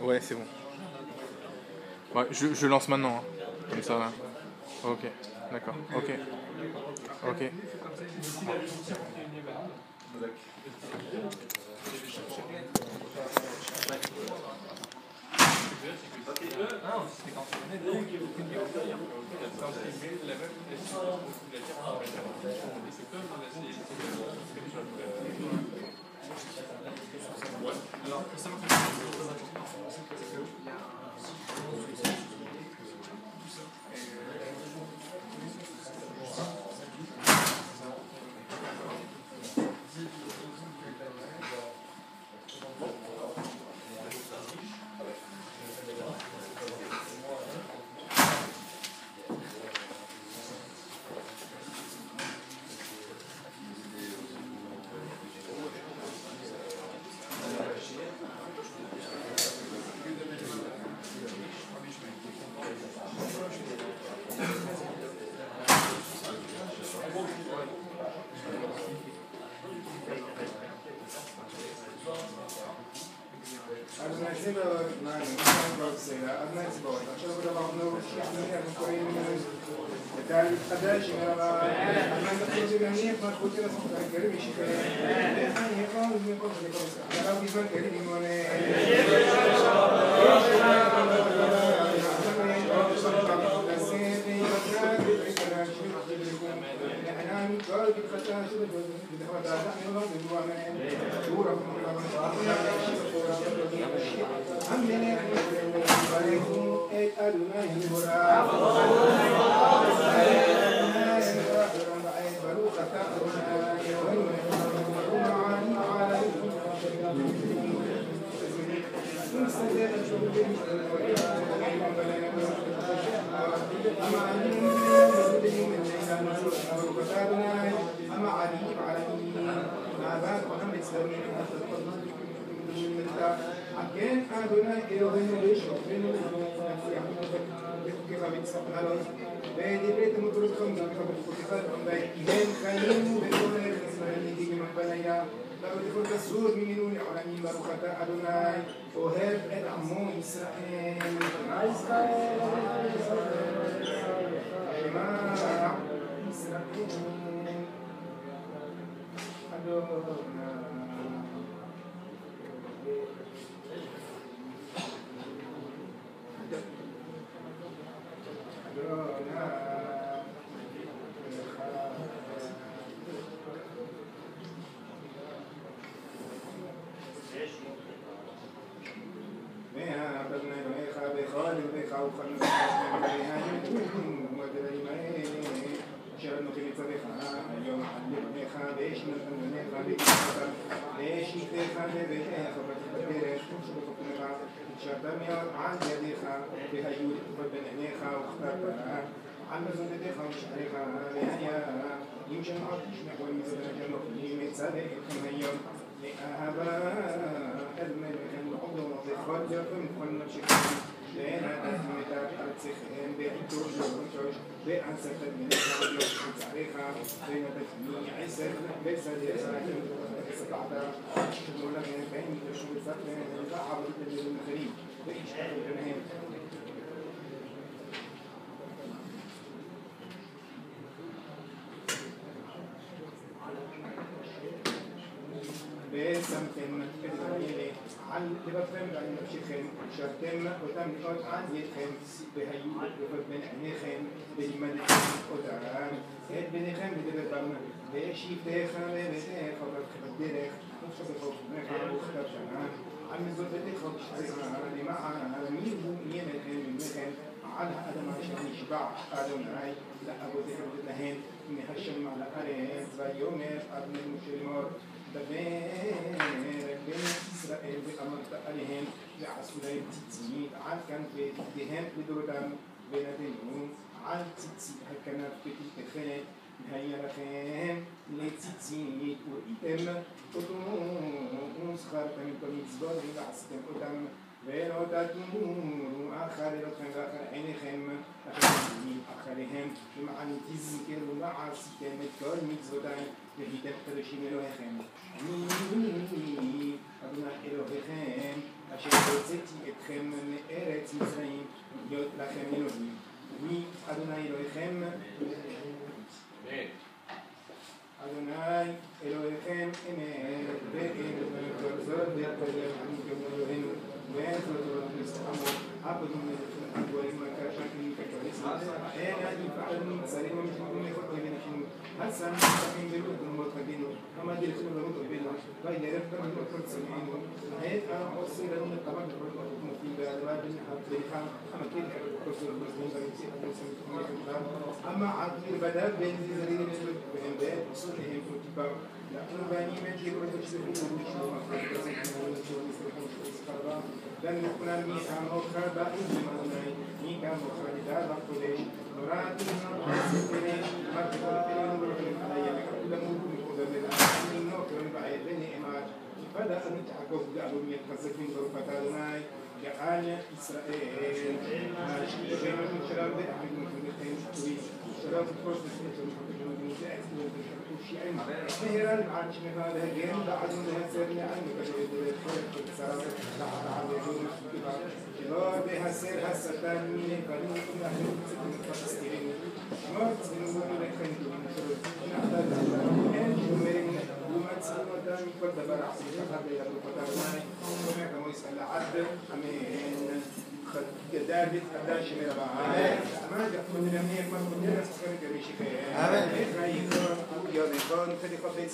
Ouais, c'est bon. Ouais, je lance maintenant, hein. Comme ça là. Ok, d'accord. Ok. Ok. אתכם מארץ מצרים להיות לכם אלוהים. אני אדוני אלוהיכם אדוני אלוהיכם אמת ואין כל זאת ויתגלה אני כמו אלוהינו ואין זאת נסתמו עבדו הגויים הקרשקים ככריסים אין אני צרים ומשמעו מכל אויבין השינו הסם שכים ולא תנומות הגינו כמה דרכנו למות אויבינו וידרב כמה כל צמאינו אין עושים לנו נקמה בכל מופיעים באדמה בנחה המכיר כל סוג מזמין במציאות המוסים أما عقل بدأ بين زرين مثل بهم بين صنعهم كتبا لكن بني مجيء وتشبه وشوا لن نكون ميكا مخربا إنما ناي ميكا مخربا بقولي نراتنا سكري مرتبا كلام بركن عليا كل مود مقدر من نوكر بعيد بني إمار بدأ أن يتعقب قالوا من كذبين غرفة ناي جعل إسرائيل شيء من شراب أحد من شراب الفرس مهرا عن شمال هذا الجيم بعد من هسرنا عن مكتوب سراب لحد بها سر هسرتان من قانون نحن فلسطين مرت من وين كنتم نحتاج أن نمرن وما تسمى دام كل دبر عصير هذا يا أبو فتاة وما كانوا يسأل عبد أمين دابت أداش من بعد ما جاء من الأمير ما كنا نسكر كريشة آمين رايكون يا ذكرون كذي قبل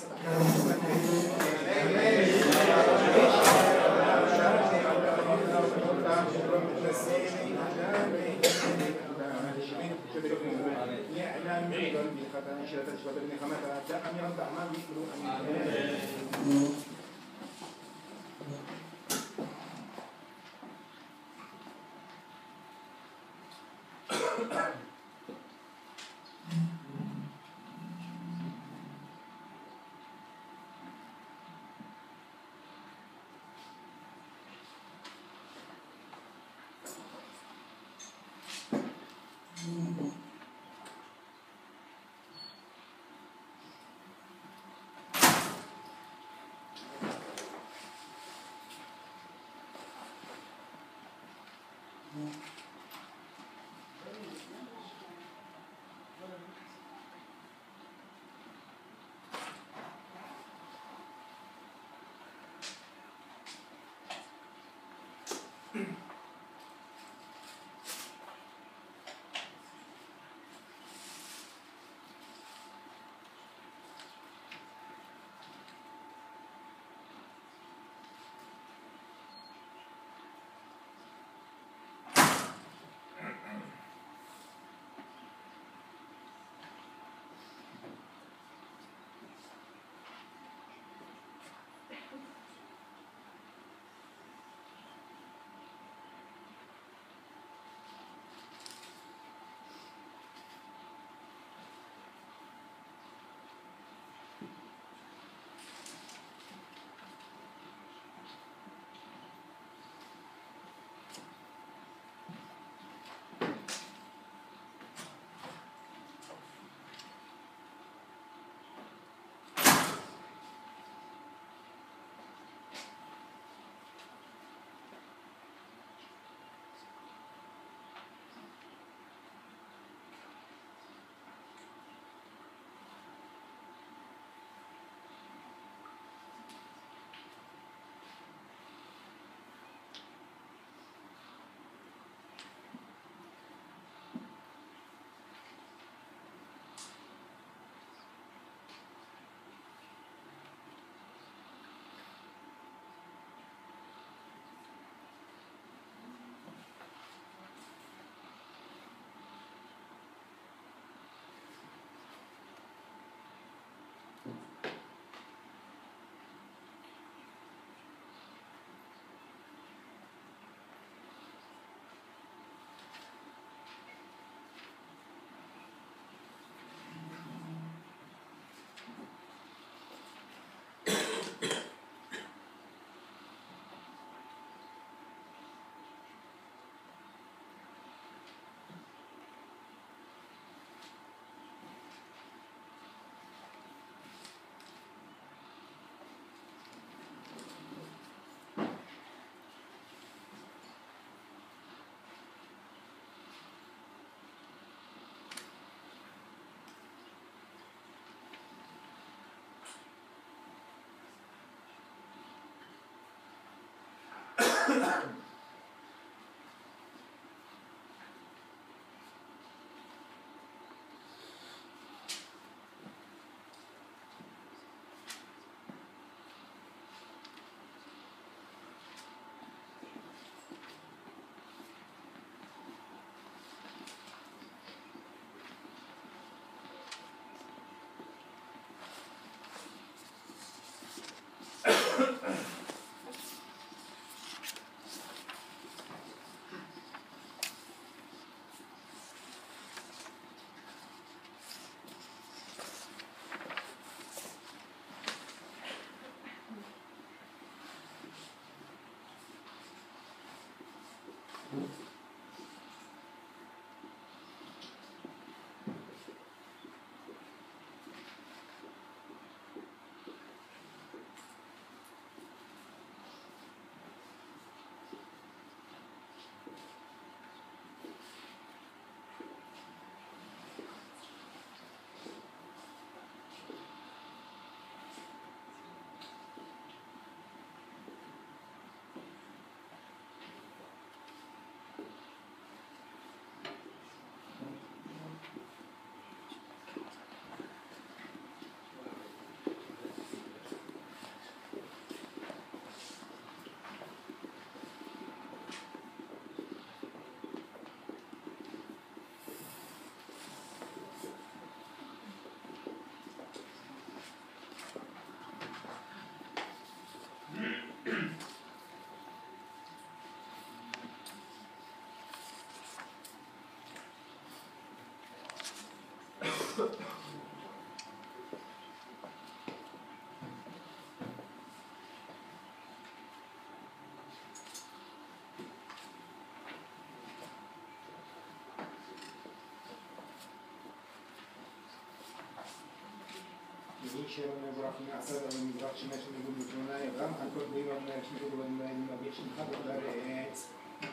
Nici non ne vorrà finire a stare da un braccio messo nel gruppo di non è ram ancora prima non è finito con una 10 di fatto dare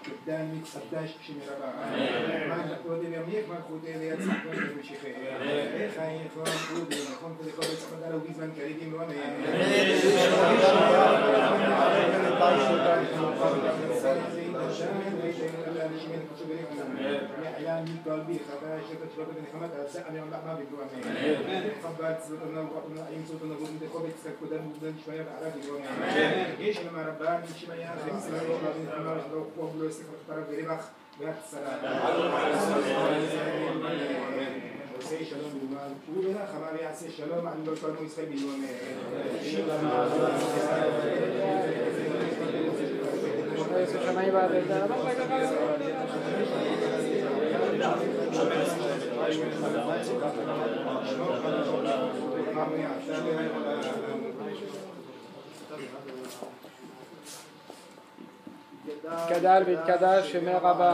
قدامي 19 شي مربع ما ودي بيميك ما خودي لي تصحون بشي خير خاين فون ودي فون كل كل تقدر لو بيزمان كريم وانا اعلام قلبي خبر شركه شباب الخدمات انا ما بيقولوا انا خبرت انا اي صوت انا بقول انت قبل تسكت ده شويه على بيقولوا ايش لما ربان شي ما يعني لو استخدام طرف ربح بهذا السلام سي شلون بالمال وبنا خبر يا سي شلون مع اللي كانوا يسبيون Kadal v'tkadal shemei Rabba,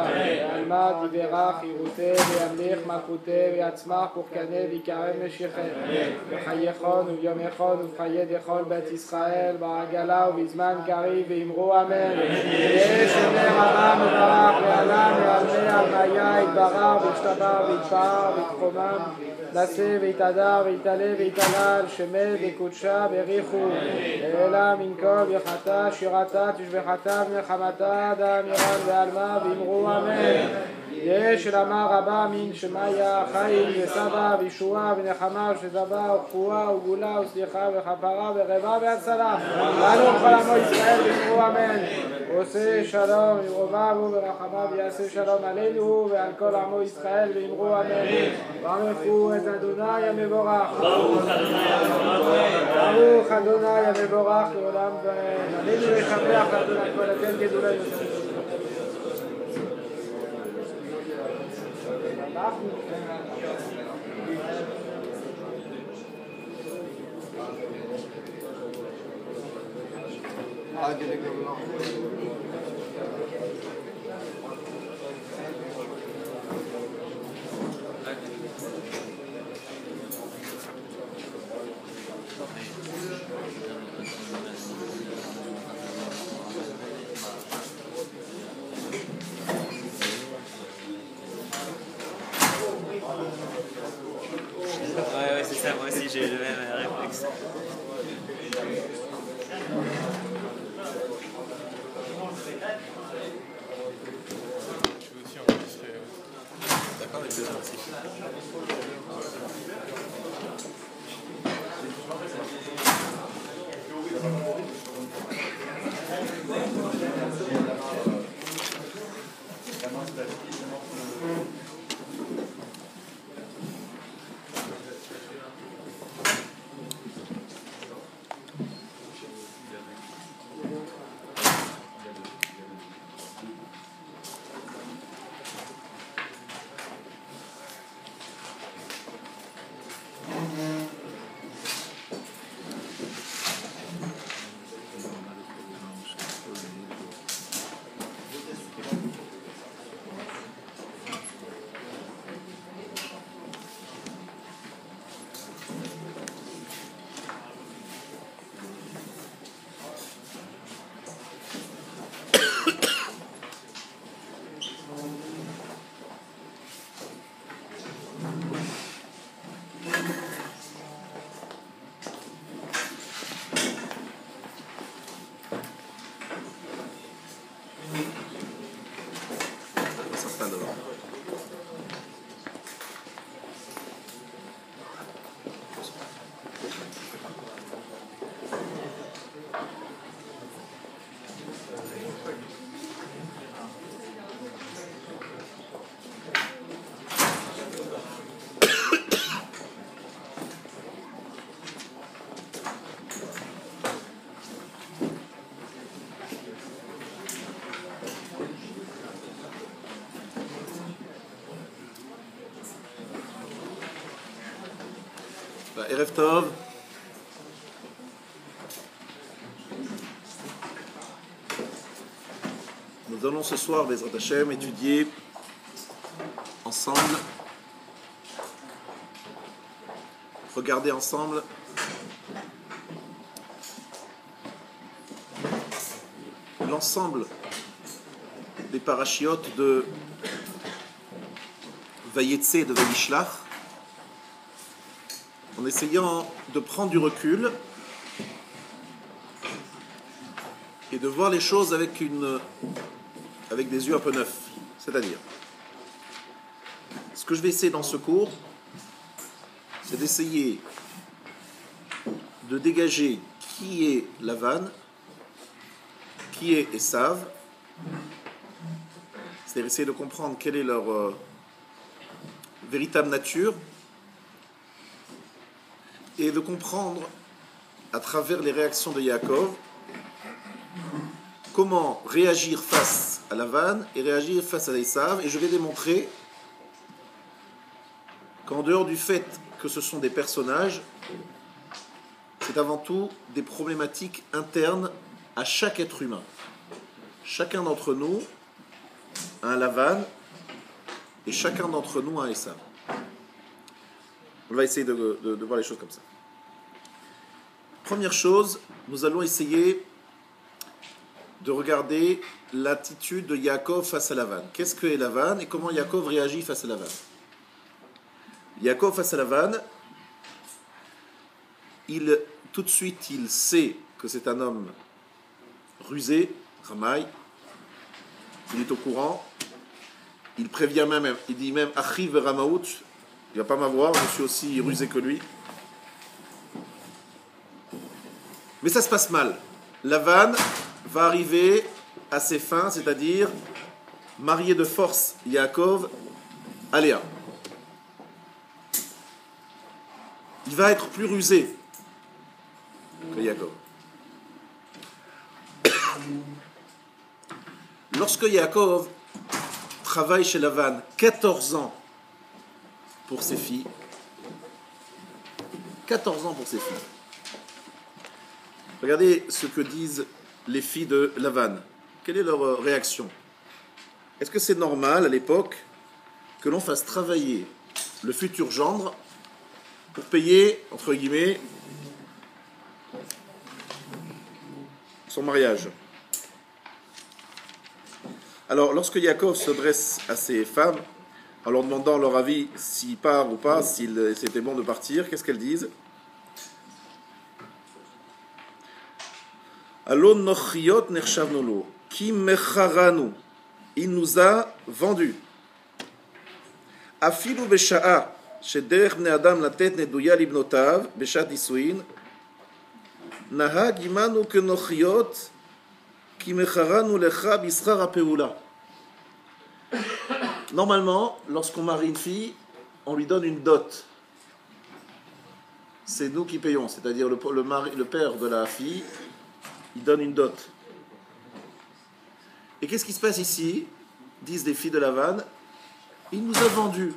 Alma diberach yiruteh v'yamlich malchuteh v'yatzmach pour kaner v'yikarem meshichem, v'chayechon v'yomechon v'chayed yechol bet Yisrael b'agala v'izman kariv v'imru amen. V'yeh shemei Rabba mevarach v'alam v'almei almaya yitbarach v'yishtabach v'yitpar v'yitchomam נעשה ויתהדר ויתעלה ויתהלל שמי בקודשה בריחו אלא מנקוב יחתה שירתה תשבחתה ונחמתה דם ירן ועלמה ואמרו אמן. יש למה רבה מן שמיה חיים וסבא וישועה ונחמה ושזבה ורפואה וגאולה וסליחה וכפרה ורבה והצלה ואנו כל עמו ישראל ואמרו אמן. עושה שלום ירומיו וברחמיו ויעשה שלום עלינו ועל כל עמו ישראל ואמרו אמן. ברכו את אדוני המבורך ברוך אדוני המבורך לעולם ועד. עלינו לשבח לאדוני כל אתם גדולנו. Ouais, c'est ça, moi aussi j'ai le même réflexe. s'installe devant. Erev Tov. Nous allons ce soir, Bezrat Hashem, étudier ensemble, regarder ensemble l'ensemble des parachiotes de Vayetse et de Vayishlach, en essayant de prendre du recul et de voir les choses avec des yeux un peu neufs. C'est-à-dire, ce que je vais essayer dans ce cours, c'est d'essayer de dégager qui est Lavan, qui est Esav, c'est-à-dire essayer de comprendre quelle est leur véritable nature, et de comprendre, à travers les réactions de Yaakov, comment réagir face à Lavan et réagir face à Esav. Et je vais démontrer qu'en dehors du fait que ce sont des personnages, c'est avant tout des problématiques internes à chaque être humain. Chacun d'entre nous a un Lavan et chacun d'entre nous a un Esav. On va essayer de voir les choses comme ça. Première chose, nous allons essayer de regarder l'attitude de Yaakov face à Lavan. Qu'est-ce que est Lavan et comment Yaakov réagit face à Lavan? Yaakov face à Lavan, tout de suite, il sait que c'est un homme rusé, Ramaï. Il est au courant. Il prévient même, il dit même Achiv Ramaout. Il ne va pas m'avoir, je suis aussi rusé que lui. Mais ça se passe mal. Lavan va arriver à ses fins, c'est-à-dire marier de force Yaakov à Léa. Il va être plus rusé que Yaakov. Lorsque Yaakov travaille chez Lavan 14 ans pour ses filles, 14 ans pour ses filles. Regardez ce que disent les filles de Lavan. Quelle est leur réaction? Est-ce que c'est normal à l'époque que l'on fasse travailler le futur gendre pour payer, entre guillemets, son mariage? Alors, lorsque Yaakov se dresse à ses femmes, en leur demandant leur avis s'il part ou pas, s'il c'était bon de partir, qu'est-ce qu'elles disent? Alon nochiot nershavnolo, ki mecharanu, il nous a vendus. Afilu besha'a, shederech bnei adam latet neduya libnotav, beshat isuin, nahag imanu kenochiot, ki mecharanu lecha bischar hapeula. Normalement, lorsqu'on marie une fille, on lui donne une dot. C'est nous qui payons, c'est-à-dire le père de la fille, il donne une dot. Et qu'est-ce qui se passe ici? Disent les filles de Lavan, il nous a vendus.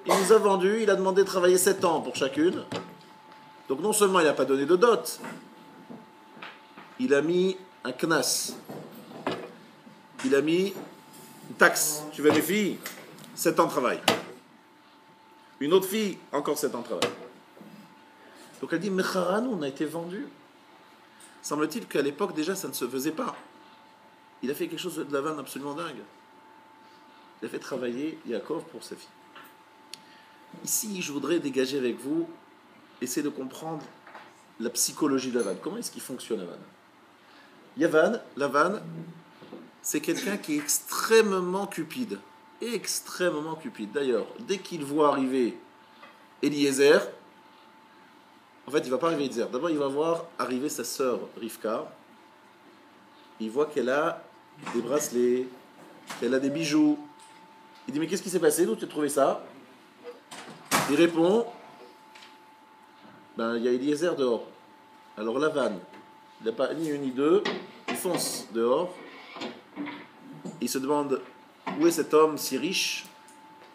Il a demandé de travailler 7 ans pour chacune. Donc non seulement il n'a pas donné de dot, il a mis un knas. Il a mis une taxe. Tu veux des filles? 7 ans de travail. Une autre fille, encore 7 ans de travail. Donc elle dit, Mecharan, on a été vendus. Semble-t-il qu'à l'époque, déjà, ça ne se faisait pas. Il a fait quelque chose de Lavan absolument dingue. Il a fait travailler Yaakov pour sa fille. Ici, je voudrais dégager avec vous, essayer de comprendre la psychologie de Lavan. Comment est-ce qu'il fonctionne, Lavan? Lavan, c'est quelqu'un qui est extrêmement cupide. extrêmement cupide. D'ailleurs, dès qu'il voit arriver Eliezer, en fait, il ne va pas arriver Eliezer. D'abord, il va voir arriver sa sœur Rivka. Il voit qu'elle a des bracelets, qu'elle a des bijoux. Il dit, mais qu'est-ce qui s'est passé? D'où tu as trouvé ça? Il répond, ben, il y a Eliezer dehors. Alors Lavan, il n'a pas ni une ni deux, il fonce dehors. Il se demande, où est cet homme si riche?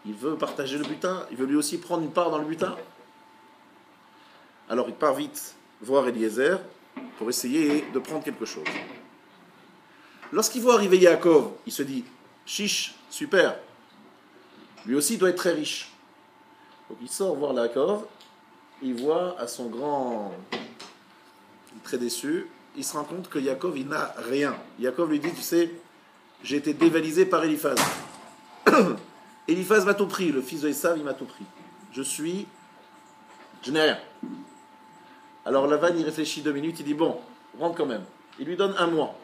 Il veut partager le butin, il veut lui aussi prendre une part dans le butin. Alors il part vite voir Eliezer pour essayer de prendre quelque chose. Lorsqu'il voit arriver Yaakov, il se dit, chiche, super, lui aussi doit être très riche. Donc il sort voir Yaakov, il voit à son grand... Il est très déçu, il se rend compte que Yaakov, il n'a rien. Yaakov lui dit, tu sais, j'ai été dévalisé par Eliphaz. Eliphaz m'a tout pris, le fils de Esav, il m'a tout pris. Je n'ai rien. Alors Lavan, il réfléchit 2 minutes, il dit, bon, rentre quand même. Il lui donne 1 mois.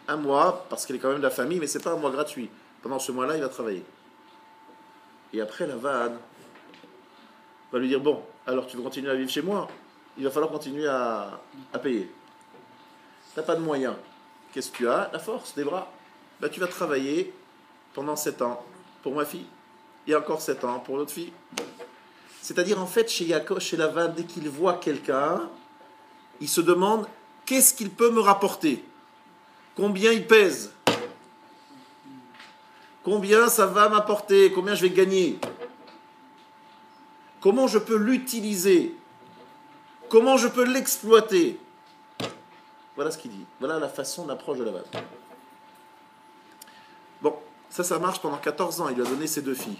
1 mois, parce qu'il est quand même de la famille, mais c'est pas un mois gratuit. Pendant ce mois-là, il va travailler. Et après, Lavan va lui dire, bon, alors tu veux continuer à vivre chez moi? Il va falloir continuer à payer. Tu n'as pas de moyens. Qu'est-ce que tu as? La force, des bras. Ben, tu vas travailler pendant 7 ans pour ma fille. Et encore 7 ans pour l'autre fille. C'est-à-dire, en fait, chez Yaakov, chez Lavan, dès qu'il voit quelqu'un, il se demande, qu'est-ce qu'il peut me rapporter? Combien il pèse? Combien ça va m'apporter? Combien je vais gagner? Comment je peux l'utiliser? Comment je peux l'exploiter? Voilà ce qu'il dit. Voilà la façon d'approche de Lavan. Bon, ça marche pendant 14 ans. Il lui a donné ses 2 filles.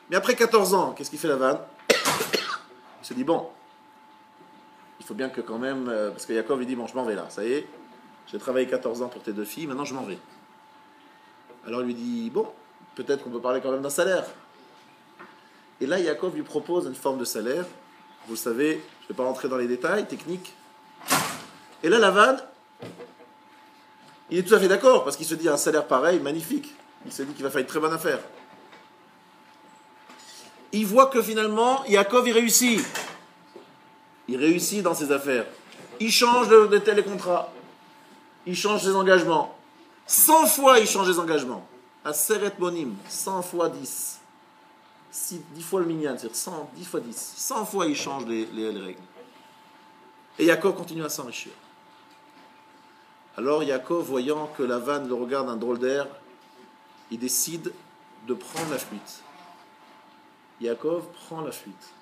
Mais après 14 ans, qu'est-ce qu'il fait Lavan? Il se dit, bon, il faut bien que quand même... parce que Yaakov, il dit, bon, je m'en vais là. Ça y est, j'ai travaillé 14 ans pour tes 2 filles, maintenant je m'en vais. Alors il lui dit, bon, peut-être qu'on peut parler quand même d'un salaire. Et là, Yaakov lui propose une forme de salaire. Vous savez, je ne vais pas rentrer dans les détails techniques. Et là, Lavan, il est tout à fait d'accord, parce qu'il se dit un salaire pareil, magnifique. Il se dit qu'il va faire une très bonne affaire. Il voit que finalement, Yaakov, il réussit. Il réussit dans ses affaires. Il change de tel contrat. Il change ses engagements. 100 fois, il change ses engagements. À Seret Monim, 100 fois 10. 10 fois le minyan, c'est-à-dire 10 fois 10. 100 fois, il change les règles. Et Yaakov continue à s'enrichir. Alors Yaakov, voyant que Lavan le regarde un drôle d'air, il décide de prendre la fuite. Yaakov prend la fuite.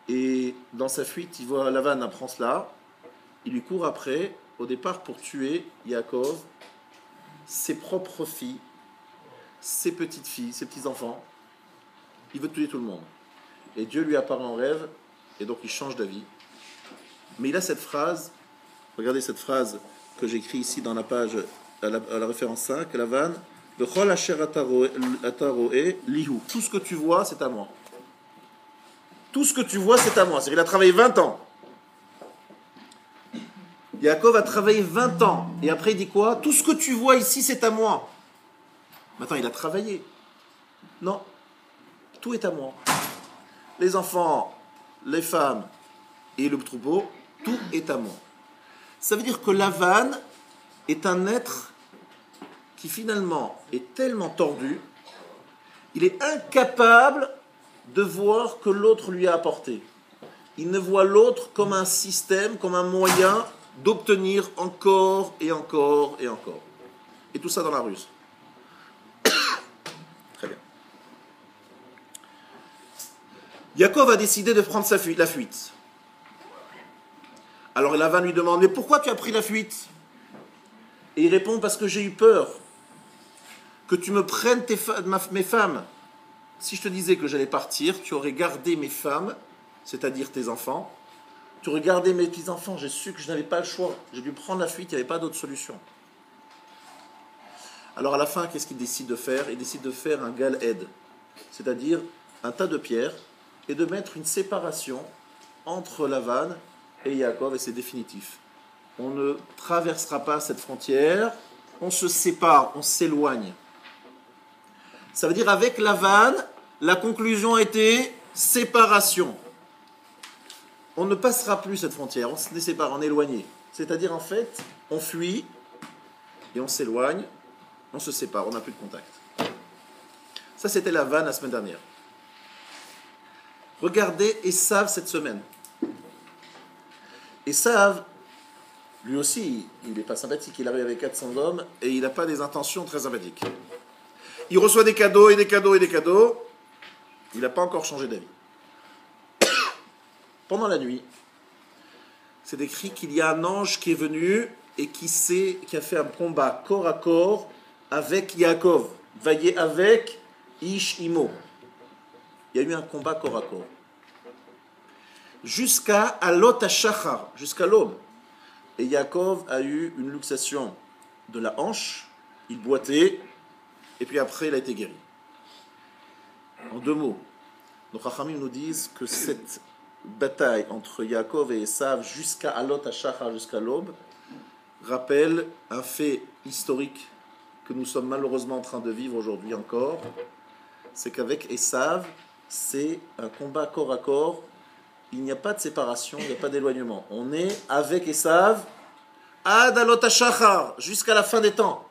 Et dans sa fuite, il voit Lavan apprend cela. Il lui court après, au départ pour tuer Yaakov, ses propres filles, ses petites filles, ses petits-enfants. Il veut tuer tout le monde. Et Dieu lui apparaît en rêve, et donc il change d'avis. Mais il a cette phrase, regardez cette phrase que j'écris ici dans la page, à la référence 5, Lavan, V'chol asher ata ro'eh lihu. Tout ce que tu vois, c'est à moi. Tout ce que tu vois, c'est à moi. C'est-à-dire, il a travaillé 20 ans. Yaakov a travaillé 20 ans. Et après, il dit quoi? Tout ce que tu vois ici, c'est à moi. Maintenant, il a travaillé. Non. Tout est à moi. Les enfants, les femmes et le troupeau, tout est à moi. Ça veut dire que Lavan est un être qui finalement est tellement tordu, il est incapable de voir que l'autre lui a apporté. Il ne voit l'autre comme un système, comme un moyen d'obtenir encore et encore et encore. Et tout ça dans la ruse. Très bien. Yaakov a décidé de prendre la fuite. Alors Lavan lui demande, mais pourquoi tu as pris la fuite? Et il répond, parce que j'ai eu peur que tu me prennes mes femmes. Si je te disais que j'allais partir, tu aurais gardé mes femmes, c'est-à-dire tes enfants. Tu aurais gardé mes petits-enfants. J'ai su que je n'avais pas le choix. J'ai dû prendre la fuite, il n'y avait pas d'autre solution. Alors à la fin, qu'est-ce qu'il décide de faire? Il décide de faire un gal-ed, c'est-à-dire un tas de pierres, et de mettre une séparation entre Lavan et Yaakov, et c'est définitif. On ne traversera pas cette frontière, on se sépare, on s'éloigne. Ça veut dire avec Lavan, la conclusion était séparation. On ne passera plus cette frontière, on se sépare, on est éloigné. C'est-à-dire en fait, on fuit et on s'éloigne, on se sépare, on n'a plus de contact. Ça c'était Lavan la semaine dernière. Regardez Esav cette semaine. Esav, lui aussi, il n'est pas sympathique, il arrive avec 400 hommes et il n'a pas des intentions très sympathiques. Il reçoit des cadeaux et des cadeaux et des cadeaux. Il n'a pas encore changé d'avis. Pendant la nuit, c'est écrit qu'il y a un ange qui est venu et qui a fait un combat corps à corps avec Yaakov. Vaillé avec Ish Imo. Il y a eu un combat corps à corps. Jusqu'à Alot HaShachar, jusqu'à l'aube. Et Yaakov a eu une luxation de la hanche, il boitait, et puis après il a été guéri. En 2 mots, nos Chachamim nous disent que cette bataille entre Yaakov et Esav jusqu'à Alot HaShachar, jusqu'à l'aube, rappelle un fait historique que nous sommes malheureusement en train de vivre aujourd'hui encore. C'est qu'avec Esav, c'est un combat corps à corps. Il n'y a pas de séparation, il n'y a pas d'éloignement. On est avec Esav ad Alot HaShachar, jusqu'à la fin des temps,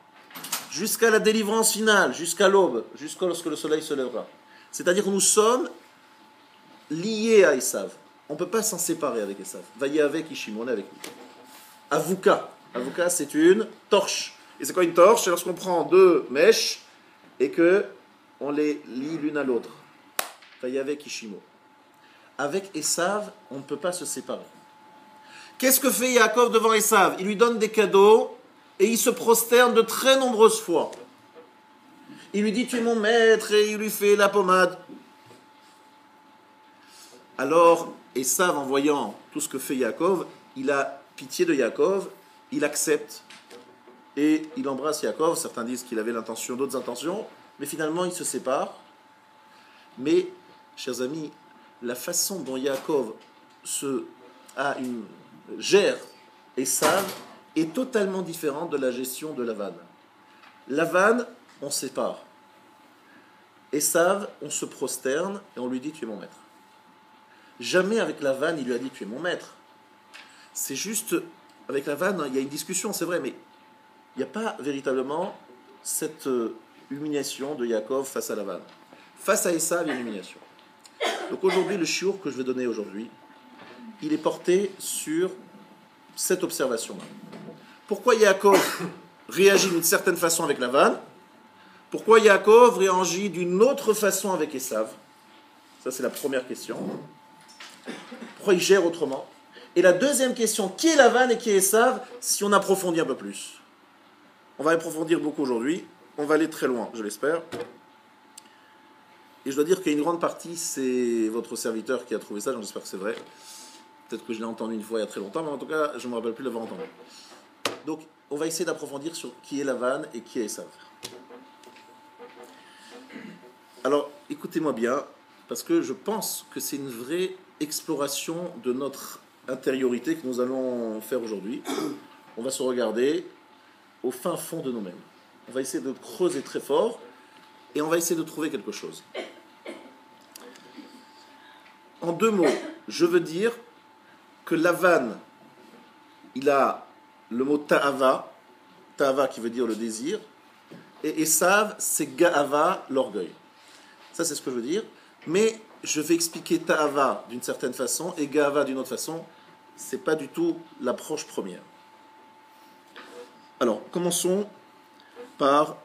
jusqu'à la délivrance finale, jusqu'à l'aube, jusqu'à lorsque le soleil se lèvera. C'est-à-dire que nous sommes liés à Esav. On ne peut pas s'en séparer avec Esav. Vaillez avec Ishim, on est avec lui. Avuka. Avuka, c'est une torche. Et c'est quoi une torche? C'est lorsqu'on prend 2 mèches et qu'on les lie l'une à l'autre. Vaillez avec Ishimo. Avec Esav, on ne peut pas se séparer. Qu'est-ce que fait Yaakov devant Esav? Il lui donne des cadeaux et il se prosterne de très nombreuses fois. Il lui dit tu es mon maître et il lui fait la pommade. Alors Esav, en voyant tout ce que fait Yaakov, il a pitié de Yaakov, il accepte et il embrasse Yaakov. Certains disent qu'il avait l'intention, d'autres intentions, mais finalement il se sépare. Mais, chers amis, la façon dont Yaakov gère Esav est totalement différente de la gestion de Lavan. Lavan, on sépare. Esav, on se prosterne et on lui dit tu es mon maître. Jamais avec Lavan, il lui a dit tu es mon maître. C'est juste, avec Lavan, il y a une discussion, c'est vrai, mais il n'y a pas véritablement cette humiliation de Yaakov face à Lavan. Face à Esav, il y a une humiliation. Donc aujourd'hui, le shiur que je vais donner aujourd'hui, il est porté sur cette observation-là. Pourquoi Yaakov réagit d'une certaine façon avec Lavan? Pourquoi Yaakov réagit d'une autre façon avec Esav? Ça, c'est la première question. Pourquoi il gère autrement? Et la deuxième question, qui est Lavan et qui est Esav, si on approfondit un peu plus? On va approfondir beaucoup aujourd'hui. On va aller très loin, je l'espère. Et je dois dire qu'il y a une grande partie, c'est votre serviteur qui a trouvé ça, j'espère que c'est vrai. Peut-être que je l'ai entendu une fois il y a très longtemps, mais en tout cas, je ne me rappelle plus l'avoir entendu. Donc, on va essayer d'approfondir sur qui est Lavan et qui est Esav. Alors, écoutez-moi bien, parce que je pense que c'est une vraie exploration de notre intériorité que nous allons faire aujourd'hui. On va se regarder au fin fond de nous-mêmes. On va essayer de creuser très fort et on va essayer de trouver quelque chose. En 2 mots, je veux dire que Lavan, il a le mot ta'ava qui veut dire le désir, et Esav, c'est ga'ava, l'orgueil. Ça, c'est ce que je veux dire. Mais je vais expliquer ta'ava d'une certaine façon et ga'ava d'une autre façon. Ce n'est pas du tout l'approche première. Alors, commençons par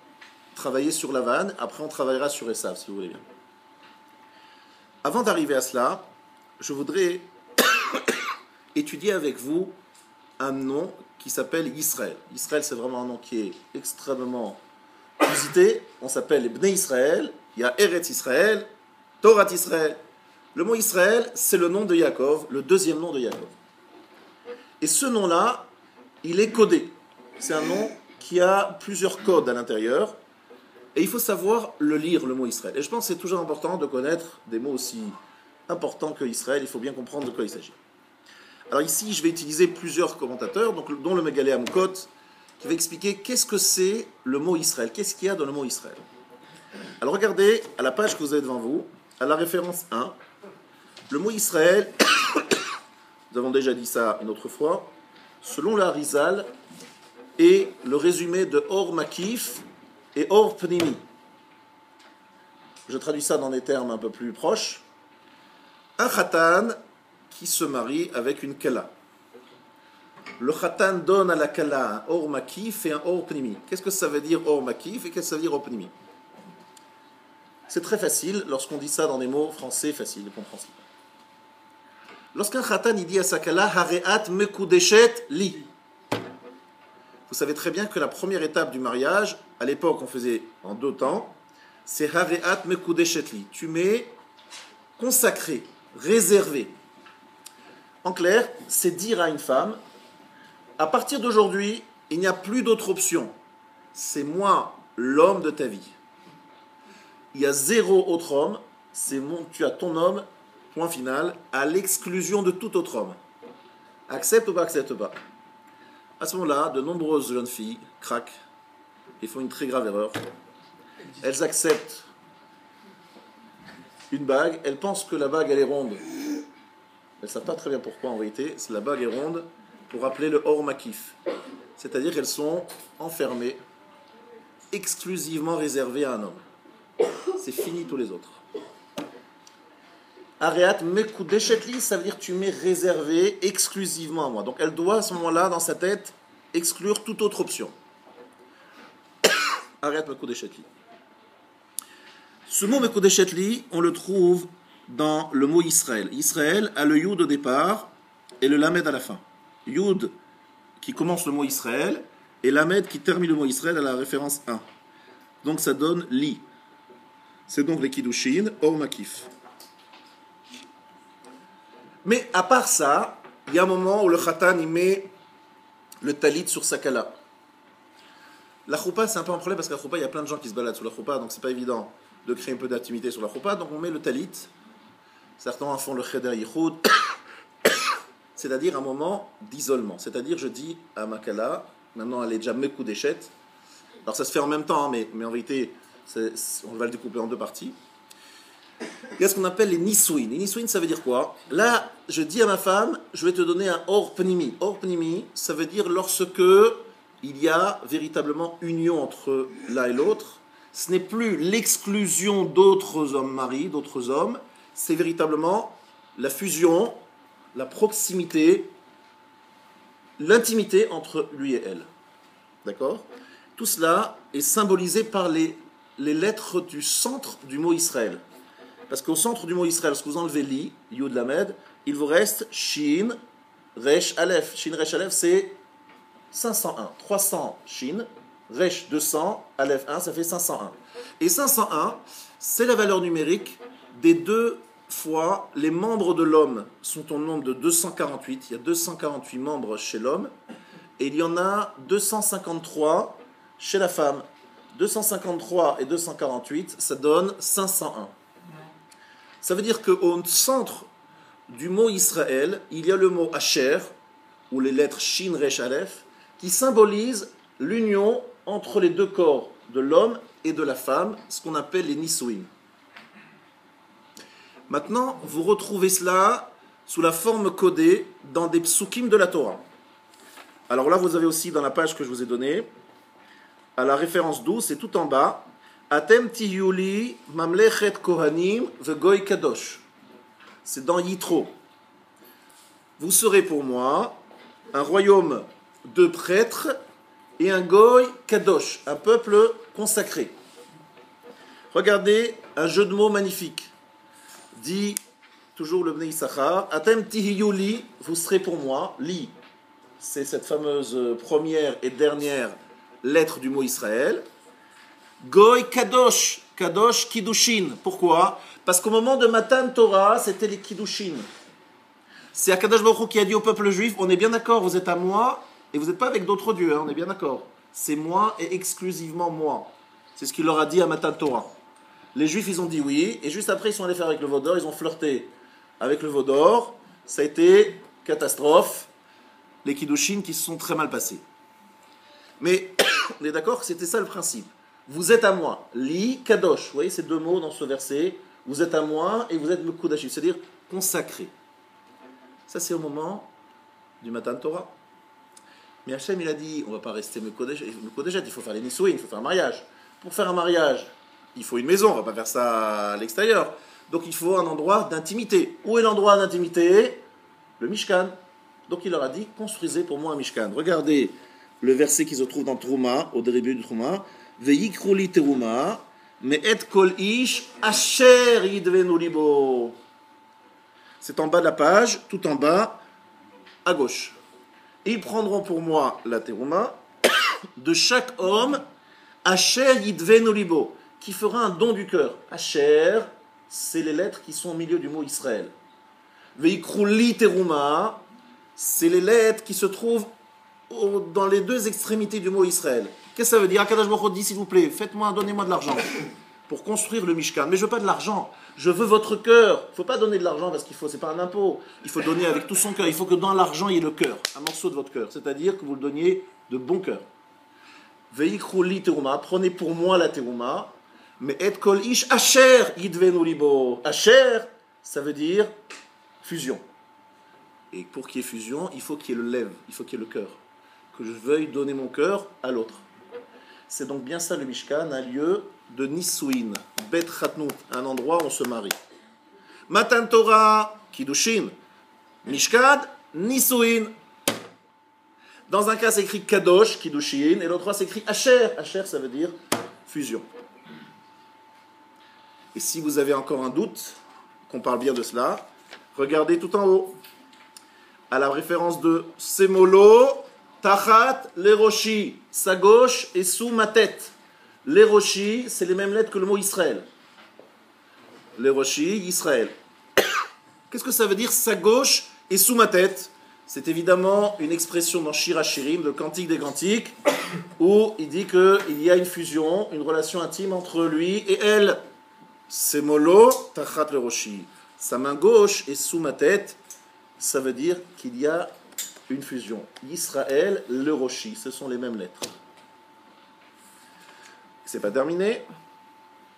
travailler sur Lavan. Après, on travaillera sur Esav, si vous voulez bien. Avant d'arriver à cela, je voudrais étudier avec vous un nom qui s'appelle Israël. Israël, c'est vraiment un nom qui est extrêmement usité. On s'appelle les Bnei Israël. Il y a Eretz Israël, Torah Israël. Le mot Israël, c'est le nom de Yaakov, le deuxième nom de Yaakov. Et ce nom-là, il est codé. C'est un nom qui a plusieurs codes à l'intérieur. Et il faut savoir le lire, le mot Israël. Et je pense que c'est toujours important de connaître des mots aussi importants que Israël. Il faut bien comprendre de quoi il s'agit. Alors ici, je vais utiliser plusieurs commentateurs, dont le Megalé Amukot, qui va expliquer qu'est-ce que c'est le mot Israël. Qu'est-ce qu'il y a dans le mot Israël. Alors regardez à la page que vous avez devant vous, à la référence 1, le mot Israël, nous avons déjà dit ça une autre fois, selon la Harizal, est le résumé de Or Makif et Or Pnimi. Je traduis ça dans des termes un peu plus proches. Un khatan qui se marie avec une kala. Le khatan donne à la kala un Or Makif et un Or Pnimi. Qu'est-ce que ça veut dire Or Makif et qu'est-ce que ça veut dire Or Pnimi? C'est très facile lorsqu'on dit ça dans des mots français faciles et compréhensibles. Lorsqu'un khatan il dit à sa kala Hareat mekudeshet li. Vous savez très bien que la première étape du mariage, à l'époque on faisait en 2 temps, c'est Hareat mekudeshet li. Tu m'es consacré, réservé. En clair, c'est dire à une femme, à partir d'aujourd'hui, il n'y a plus d'autre option. C'est moi l'homme de ta vie. Il y a 0 autre homme, tu as ton homme, point final, à l'exclusion de tout autre homme. Accepte ou pas accepte pas. À ce moment-là, de nombreuses jeunes filles craquent et font une très grave erreur. Elles acceptent une bague, elles pensent que la bague elle est ronde. Elles ne savent pas très bien pourquoi en vérité. La bague est ronde pour rappeler le Or Makif. C'est-à-dire qu'elles sont enfermées, exclusivement réservées à un homme. C'est fini tous les autres. Areat mekudeshetli, ça veut dire tu m'es réservé exclusivement à moi. Donc elle doit à ce moment-là, dans sa tête, exclure toute autre option. Areat mekudeshetli. Ce mot mekudeshetli, on le trouve dans le mot Israël. Israël a le yud au départ et le lamed à la fin. Yud qui commence le mot Israël et lamed qui termine le mot Israël à la référence 1. Donc ça donne li. C'est donc les kiddushin, or makif. Mais à part ça, il y a un moment où le khatan il met le talit sur sa kala. La choupa c'est un peu un problème parce qu'à la choupa il y a plein de gens qui se baladent sous la choupa, donc c'est pas évident de créer un peu d'intimité sur la choupa, donc on met le talit. Certains en font le cheder yichud, c'est-à-dire un moment d'isolement. C'est-à-dire je dis à ma kala, maintenant elle est déjà mekudeshet. Alors ça se fait en même temps, mais en vérité on va le découper en 2 parties. Il y a ce qu'on appelle les nisouin. Les nisouin, ça veut dire quoi? Là, je dis à ma femme, je vais te donner un or pnimi. Or pnimi, ça veut dire lorsque il y a véritablement union entre l'un et l'autre. Ce n'est plus l'exclusion d'autres hommes maris, d'autres hommes. C'est véritablement la fusion, la proximité, l'intimité entre lui et elle. D'accord? Tout cela est symbolisé par les lettres du centre du mot Israël. Parce qu'au centre du mot Israël, lorsque vous enlevez li, yud lamed, il vous reste shin, resh, aleph. Shin, resh, aleph, c'est 501. 300 shin, resh 200, aleph 1, ça fait 501. Et 501, c'est la valeur numérique des 2 fois les membres de l'homme sont au nombre de 248. Il y a 248 membres chez l'homme. Et il y en a 253 chez la femme. 253 et 248, ça donne 501. Ça veut dire qu'au centre du mot Israël, il y a le mot Asher, ou les lettres Shin, Resh, Aleph, qui symbolise l'union entre les 2 corps de l'homme et de la femme, ce qu'on appelle les Nisouim. Maintenant, vous retrouvez cela sous la forme codée dans des psukim de la Torah. Alors là, vous avez aussi dans la page que je vous ai donnée, à la référence 12, c'est tout en bas, Atem tiyuli mamlechet kohanim vegoy kadosh. C'est dans Yitro. Vous serez pour moi un royaume de prêtres et un goy kadosh, un peuple consacré. Regardez un jeu de mots magnifique. Dit toujours le Bnei Issachar, Atem tiyuli, vous serez pour moi, li. C'est cette fameuse première et dernière lettre du mot Israël. Goy Kadosh, Kadosh Kiddushin. Pourquoi? Parce qu'au moment de Matan Torah, c'était les Kiddushin. C'est Akadosh Baruch Hu qui a dit au peuple juif, on est bien d'accord, vous êtes à moi, et vous n'êtes pas avec d'autres dieux, hein, on est bien d'accord. C'est moi et exclusivement moi. C'est ce qu'il leur a dit à Matan Torah. Les juifs, ils ont dit oui, et juste après, ils sont allés faire avec le Vaudor, ils ont flirté avec le Vaudor, ça a été catastrophe, les Kiddushin qui se sont très mal passés. Mais on est d'accord que c'était ça le principe. Vous êtes à moi. Li kadosh. Vous voyez ces deux mots dans ce verset. Vous êtes à moi et vous êtes mekudashim, c'est-à-dire consacré. Ça, c'est au moment du Matan Torah. Mais Hachem, il a dit, on ne va pas rester mekudashet, il faut faire les nisouin, il faut faire un mariage. Pour faire un mariage, il faut une maison, on ne va pas faire ça à l'extérieur. Donc il faut un endroit d'intimité. Où est l'endroit d'intimité? Le Mishkan. Donc il leur a dit, construisez pour moi un Mishkan. Regardez le verset qui se trouve dans Trouma, au début de Trouma. Ve'yikru li teruma, me'et kol ish asher yidvenu libo. C'est en bas de la page, tout en bas, à gauche. Et ils prendront pour moi la teruma de chaque homme, asher yidvenu libo, qui fera un don du cœur. Asher, c'est les lettres qui sont au milieu du mot Israël. Ve'yikru li teruma, c'est les lettres qui se trouvent dans les deux extrémités du mot Israël. Qu'est-ce que ça veut dire? Akadosh Baruch Hu dit, s'il vous plaît, donnez-moi de l'argent pour construire le Mishkan. Mais je veux pas de l'argent, je veux votre cœur. Il ne faut pas donner de l'argent parce qu'il faut, c'est pas un impôt. Il faut donner avec tout son cœur. Il faut que dans l'argent, il y ait le cœur, un morceau de votre cœur. C'est-à-dire que vous le donniez de bon cœur. Ve'yikru li teruma, prenez pour moi la teruma. Mais et kol ish asher yidvenu libo. Asher, ça veut dire fusion. Et pour qu'il y ait fusion, il faut qu'il y ait le lève, il faut qu'il y ait le cœur. Que je veuille donner mon cœur à l'autre. C'est donc bien ça le Mishkan, un lieu de Nisuin, Bet Chatnut, un endroit où on se marie. Matan Torah, Kiddushin, Mishkan, Nisuin. Dans un cas, c'est écrit Kadosh, Kiddushin, et l'autre fois, c'est écrit Asher. Asher, ça veut dire fusion. Et si vous avez encore un doute, qu'on parle bien de cela, regardez tout en haut, à la référence de Semolo, Tachat, Leroshi, sa gauche est sous ma tête. Leroshi, c'est les mêmes lettres que le mot Israël. Leroshi, Israël. Qu'est-ce que ça veut dire sa gauche est sous ma tête? C'est évidemment une expression dans Shir HaShirim, le Cantique des Cantiques, où il dit qu'il y a une fusion, une relation intime entre lui et elle. Semolo, Tachat, Leroshi. Sa main gauche est sous ma tête. Ça veut dire qu'il y a une fusion. Israël, le Roshi, ce sont les mêmes lettres. C'est pas terminé.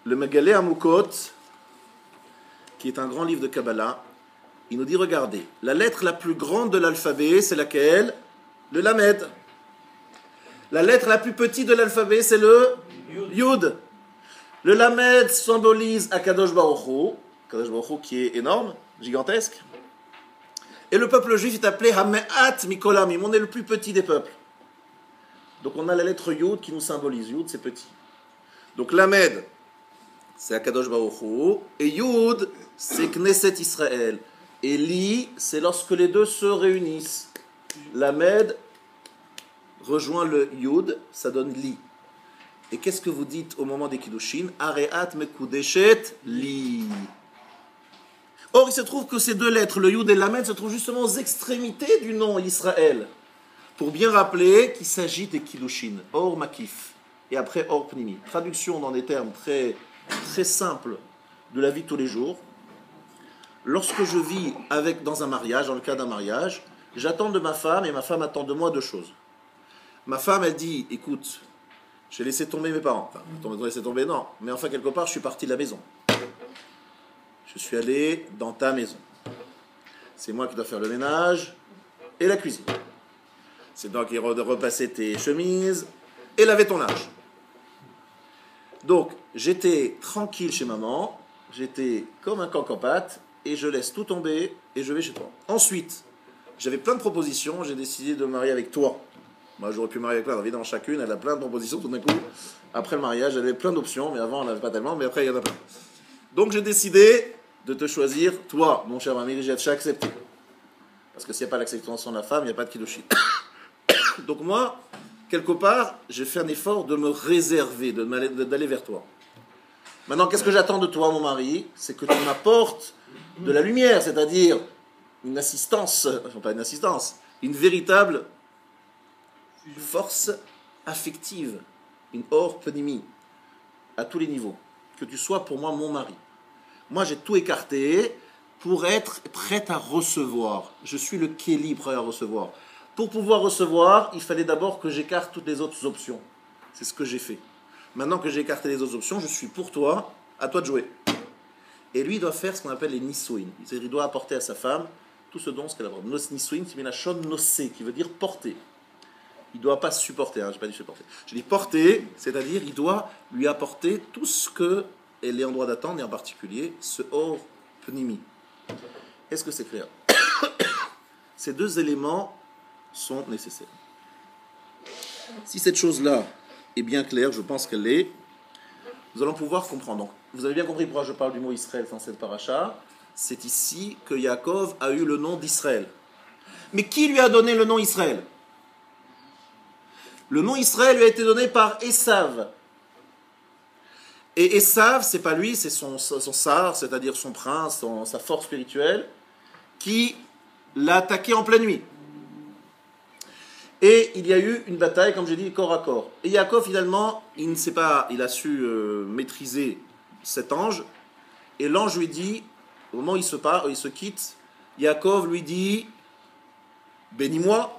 Le Megalé Amukot, qui est un grand livre de Kabbalah, il nous dit, regardez, la lettre la plus grande de l'alphabet, c'est laquelle? Le Lamed. La lettre la plus petite de l'alphabet, c'est le Yud. Le Lamed symbolise Akadosh Baruch Hu qui est énorme, gigantesque. Et le peuple juif est appelé Hame'at Mikolamim, on est le plus petit des peuples. Donc on a la lettre Yud qui nous symbolise. Yud, c'est petit. Donc Lamed, c'est Akadosh Baruch Hu, et Yud, c'est Knesset Israël. Et Li, c'est lorsque les deux se réunissent. Lamed rejoint le Yud, ça donne Li. Et qu'est-ce que vous dites au moment des Kiddushin? Areat Mekudeshet Li. Or, il se trouve que ces deux lettres, le Yud et le Lamed, se trouvent justement aux extrémités du nom Israël, pour bien rappeler qu'il s'agit des Kiddushin, Or Makif, et après Or Pnimi. Traduction dans des termes très, très simples de la vie de tous les jours. Lorsque je vis dans un mariage, dans le cas d'un mariage, j'attends de ma femme, et ma femme attend de moi deux choses. Ma femme, elle dit, écoute, j'ai laissé tomber mes parents. Enfin, laissé tomber, non. Mais enfin, quelque part, je suis parti de la maison. Je suis allé dans ta maison. C'est moi qui dois faire le ménage et la cuisine. C'est toi qui dois repasser tes chemises et laver ton linge. Donc, j'étais tranquille chez maman, j'étais comme un coq en pâte, et je laisse tout tomber et je vais chez toi. Ensuite, j'avais plein de propositions, j'ai décidé de me marier avec toi. Moi, j'aurais pu me marier avec plein, évidemment, chacune, elle a plein de propositions tout d'un coup. Après le mariage, elle avait plein d'options, mais avant, elle n'avait pas tellement, mais après, il y en a plein. Donc, j'ai décidé de te choisir, toi, mon cher ami, j'ai accepté. Parce que s'il n'y a pas l'acceptation de la femme, il n'y a pas de Kiddushin. Donc moi, quelque part, j'ai fait un effort de me réserver, d'aller vers toi. Maintenant, qu'est-ce que j'attends de toi, mon mari? C'est que tu m'apportes de la lumière, c'est-à-dire une assistance, enfin pas une assistance, une véritable force affective, une or pnimi, à tous les niveaux. Que tu sois pour moi mon mari. Moi, j'ai tout écarté pour être prête à recevoir. Je suis le kéli prêt à recevoir. Pour pouvoir recevoir, il fallait d'abord que j'écarte toutes les autres options. C'est ce que j'ai fait. Maintenant que j'ai écarté les autres options, je suis pour toi, à toi de jouer. Et lui, il doit faire ce qu'on appelle les nisuin. C'est-à-dire, il doit apporter à sa femme tout ce dont ce qu'elle a. Nisuin, c'est la shon nosé, qui veut dire porter. Il ne doit pas supporter, je n'ai pas dit supporter. Je dis porter, c'est-à-dire, il doit lui apporter tout ce qu'elle est en droit d'attendre, et en particulier, ce or pnimi. Est-ce que c'est clair? Ces deux éléments sont nécessaires. Si cette chose-là est bien claire, je pense qu'elle l'est, nous allons pouvoir comprendre. Donc, vous avez bien compris pourquoi je parle du mot Israël dans cette paracha. C'est ici que Yaakov a eu le nom d'Israël. Mais qui lui a donné le nom Israël? Le nom Israël lui a été donné par Esav. Et Esav, c'est pas lui, c'est son sar, c'est-à-dire son prince, sa force spirituelle, qui l'a attaqué en pleine nuit. Et il y a eu une bataille, comme j'ai dit, corps à corps. Et Yaakov, finalement, il a su maîtriser cet ange. Et l'ange lui dit, au moment où il se quitte, Yaakov lui dit, bénis-moi.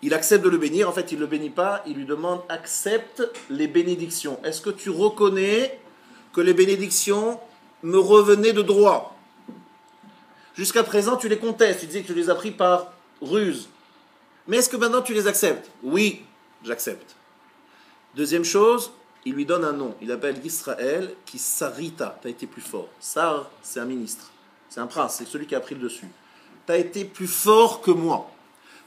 Il accepte de le bénir. En fait, il ne le bénit pas. Il lui demande, accepte les bénédictions. Est-ce que tu reconnais que les bénédictions me revenaient de droit? Jusqu'à présent, tu les contestes. Tu disais que tu les as pris par ruse. Mais est-ce que maintenant tu les acceptes? Oui, j'accepte. Deuxième chose, il lui donne un nom. Il appelle Israël qui sarita. Tu as été plus fort. Sar, c'est un ministre. C'est un prince. C'est celui qui a pris le dessus. Tu as été plus fort que moi.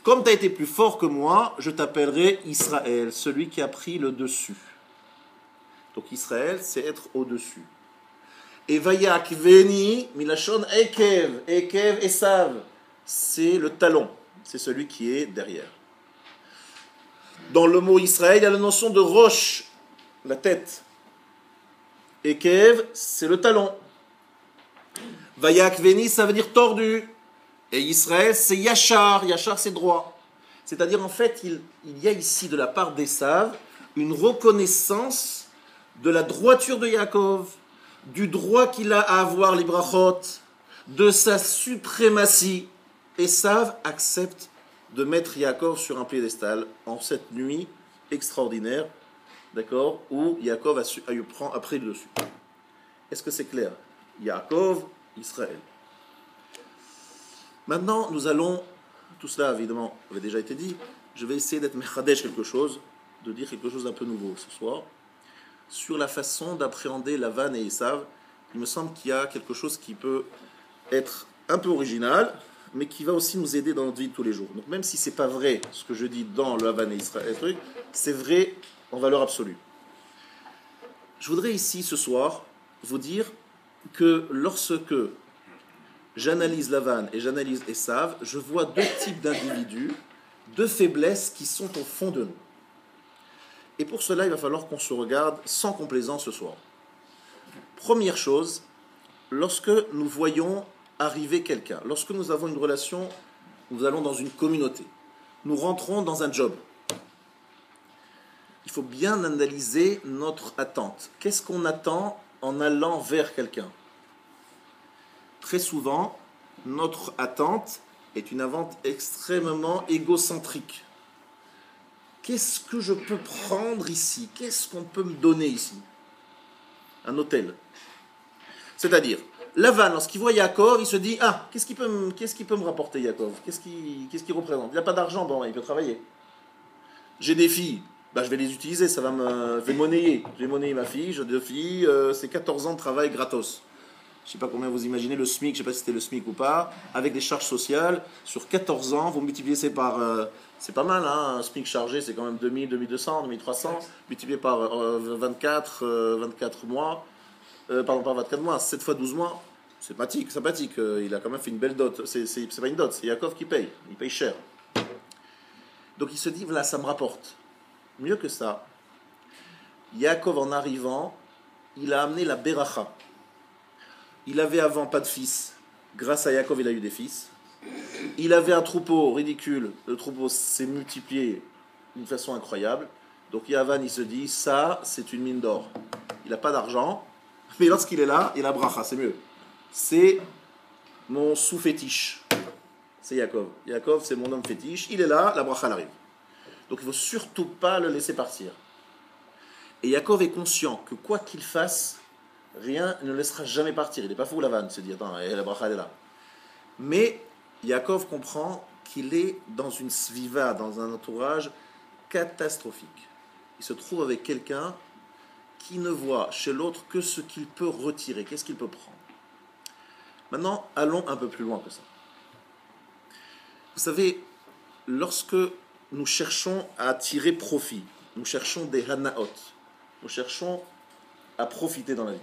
Comme tu as été plus fort que moi, je t'appellerai Israël, celui qui a pris le dessus. Donc Israël, c'est être au-dessus. Et Vayak Veni, Milachon Ekev. Ekev Esav. C'est le talon. C'est celui qui est derrière. Dans le mot Israël, il y a la notion de roche, la tête. Ekev, c'est le talon. Vayak Veni, ça veut dire tordu. Et Israël, c'est Yachar. Yachar, c'est droit. C'est-à-dire, en fait, il y a ici, de la part d'Esav, une reconnaissance de la droiture de Yaakov, du droit qu'il a à avoir les brachot, de sa suprématie. Esav accepte de mettre Yaakov sur un piédestal en cette nuit extraordinaire, d'accord, où Yaakov a pris le dessus. Est-ce que c'est clair? Yaakov, Israël. Maintenant, nous allons, tout cela évidemment avait déjà été dit, je vais essayer d'être mechadesh quelque chose, de dire quelque chose d'un peu nouveau ce soir, sur la façon d'appréhender Lavan et Esav. Il me semble qu'il y a quelque chose qui peut être un peu original, mais qui va aussi nous aider dans notre vie de tous les jours. Donc même si ce n'est pas vrai ce que je dis dans le Lavan et Israël, c'est vrai en valeur absolue. Je voudrais ici ce soir vous dire que lorsque j'analyse Lavan et j'analyse Esav, je vois deux types d'individus, deux faiblesses qui sont au fond de nous. Et pour cela, il va falloir qu'on se regarde sans complaisance ce soir. Première chose, lorsque nous voyons arriver quelqu'un, lorsque nous avons une relation, nous allons dans une communauté, nous rentrons dans un job, il faut bien analyser notre attente. Qu'est-ce qu'on attend en allant vers quelqu'un? Très souvent, notre attente est une attente extrêmement égocentrique. Qu'est-ce que je peux prendre ici? Qu'est-ce qu'on peut me donner ici? Un hôtel. C'est-à-dire, Lavan, lorsqu'il voit Yaakov, il se dit, ah, qu'est-ce qu'il peut me rapporter Yaakov? Qu'est-ce qu'il représente? Il n'a pas d'argent, bon, il peut travailler. J'ai des filles, je vais les utiliser, je vais monnayer. Je vais monnayer ma fille, j'ai deux filles, c'est 14 ans de travail gratos. Je ne sais pas combien vous imaginez le SMIC, je ne sais pas si c'était le SMIC ou pas, avec des charges sociales, sur 14 ans, vous multipliez ça par, c'est pas mal, hein, un SMIC chargé, c'est quand même 2000, 2200, 2300, multiplié par 24 mois, pardon, pas 24 mois, 7 fois 12 mois, c'est sympathique, il a quand même fait une belle dot, c'est pas une dot, c'est Yaakov qui paye, il paye cher. Donc il se dit, voilà, ça me rapporte. Mieux que ça, Yaakov en arrivant, il a amené la beracha. Il avait avant pas de fils. Grâce à Yaakov, il a eu des fils. Il avait un troupeau ridicule. Le troupeau s'est multiplié d'une façon incroyable. Donc Yavan, il se dit, ça, c'est une mine d'or. Il n'a pas d'argent, mais lorsqu'il est là, il a bracha, c'est mieux. C'est mon sous-fétiche. C'est Yaakov. Yaakov, c'est mon homme fétiche. Il est là, la bracha arrive. Donc il ne faut surtout pas le laisser partir. Et Yaakov est conscient que quoi qu'il fasse, rien ne le laissera jamais partir. Il n'est pas fou, Lavan, il se dit, attends, la bracha elle est là. Mais Yaakov comprend qu'il est dans une sviva, dans un entourage catastrophique. Il se trouve avec quelqu'un qui ne voit chez l'autre que ce qu'il peut retirer, qu'est-ce qu'il peut prendre. Maintenant, allons un peu plus loin que ça. Vous savez, lorsque nous cherchons à tirer profit, nous cherchons des hanaot, nous cherchons à profiter dans la vie.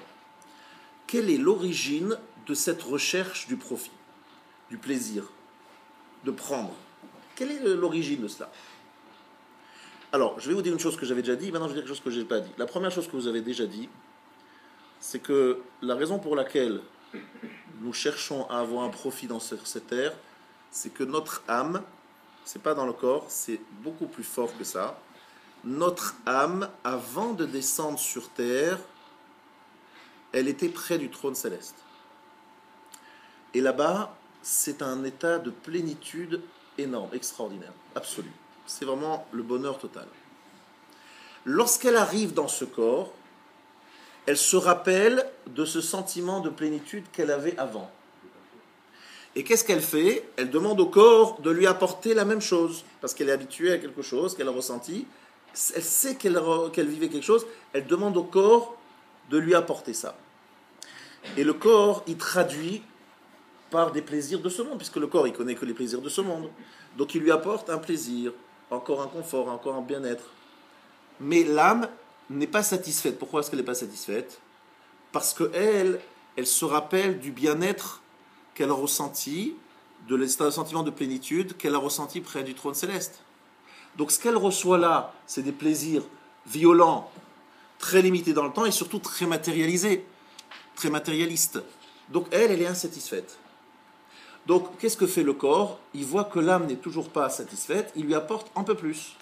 Quelle est l'origine de cette recherche du profit, du plaisir, de prendre? Quelle est l'origine de cela? Alors, je vais vous dire une chose que j'avais déjà dit, maintenant je vais dire quelque chose que je n'ai pas dit. La première chose que vous avez déjà dit, c'est que la raison pour laquelle nous cherchons à avoir un profit dans cette terre, c'est que notre âme, c'est pas dans le corps, c'est beaucoup plus fort que ça. Notre âme, avant de descendre sur terre, elle était près du trône céleste. Et là-bas, c'est un état de plénitude énorme, extraordinaire, absolu. C'est vraiment le bonheur total. Lorsqu'elle arrive dans ce corps, elle se rappelle de ce sentiment de plénitude qu'elle avait avant. Et qu'est-ce qu'elle fait? Elle demande au corps de lui apporter la même chose, parce qu'elle est habituée à quelque chose, qu'elle a ressenti. Elle sait qu'elle vivait quelque chose, elle demande au corps de lui apporter ça. Et le corps, il traduit par des plaisirs de ce monde, puisque le corps, il connaît que les plaisirs de ce monde. Donc il lui apporte un plaisir, encore un confort, encore un bien-être. Mais l'âme n'est pas satisfaite. Pourquoi est-ce qu'elle n'est pas satisfaite? Parce qu'elle se rappelle du bien-être qu'elle a ressenti, de le sentiment de plénitude qu'elle a ressenti près du trône céleste. Donc ce qu'elle reçoit là, c'est des plaisirs violents, très limités dans le temps et surtout très matérialisés, très matérialistes. Donc elle est insatisfaite. Donc qu'est-ce que fait le corps? Il voit que l'âme n'est toujours pas satisfaite, il lui apporte un peu plus.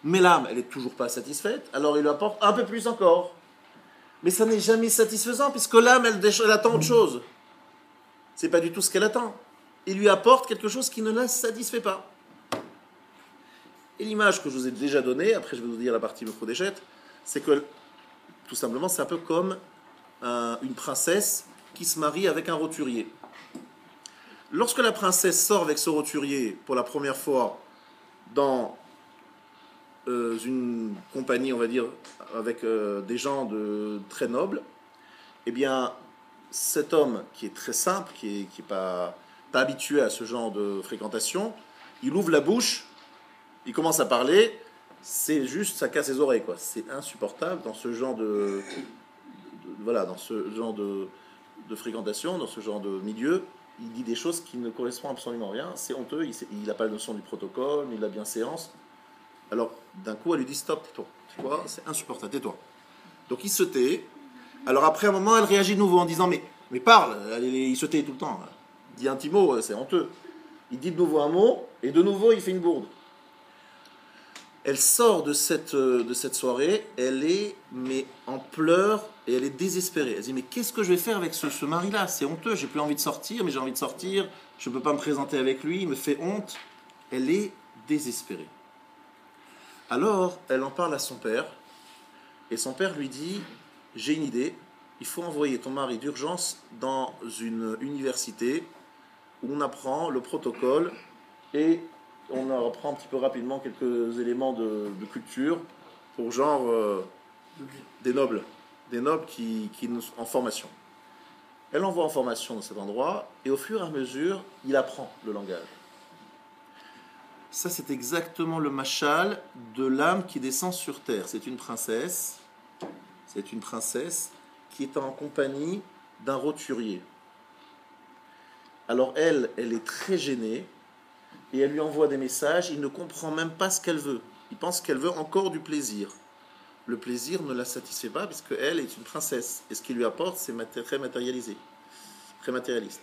Mais l'âme, elle n'est toujours pas satisfaite, alors il lui apporte un peu plus encore. Mais ça n'est jamais satisfaisant, puisque l'âme, elle attend autre chose. C'est pas du tout ce qu'elle attend. Il lui apporte quelque chose qui ne la satisfait pas. Et l'image que je vous ai déjà donnée, après je vais vous dire la partie micro-déchette, c'est que, tout simplement, c'est un peu comme une princesse qui se marie avec un roturier. Lorsque la princesse sort avec ce roturier pour la première fois dans une compagnie, on va dire, avec des gens très nobles, eh bien, cet homme qui est très simple, qui est pas habitué à ce genre de fréquentation, il ouvre la bouche, il commence à parler, c'est juste, ça casse les oreilles, quoi. C'est insupportable dans ce genre dans ce genre de fréquentation, dans ce genre de milieu. Il dit des choses qui ne correspondent absolument à rien, c'est honteux, il n'a pas la notion du protocole, ni de la bienséance. Alors, d'un coup, elle lui dit stop, tais-toi. Tu vois, c'est insupportable, tais-toi. Donc, il se tait. Alors, après un moment, elle réagit de nouveau en disant mais parle, il se tait tout le temps. Il dit un petit mot, c'est honteux. Il dit de nouveau un mot, et de nouveau, il fait une bourde. Elle sort de cette soirée, elle est en pleurs, et elle est désespérée. Elle dit mais qu'est-ce que je vais faire avec ce mari-là? C'est honteux, j'ai plus envie de sortir, mais j'ai envie de sortir, je ne peux pas me présenter avec lui, il me fait honte. Elle est désespérée. Alors, elle en parle à son père, et son père lui dit « J'ai une idée, il faut envoyer ton mari d'urgence dans une université où on apprend le protocole et on apprend un petit peu rapidement quelques éléments de culture pour genre des nobles qui en formation. » Elle l'envoie en formation dans cet endroit, et au fur et à mesure, il apprend le langage. Ça, c'est exactement le machal de l'âme qui descend sur terre. C'est une princesse qui est en compagnie d'un roturier. Alors elle est très gênée, et elle lui envoie des messages, il ne comprend même pas ce qu'elle veut. Il pense qu'elle veut encore du plaisir. Le plaisir ne la satisfait pas, puisque elle est une princesse, et ce qu'il lui apporte, c'est très matérialisé, très matérialiste.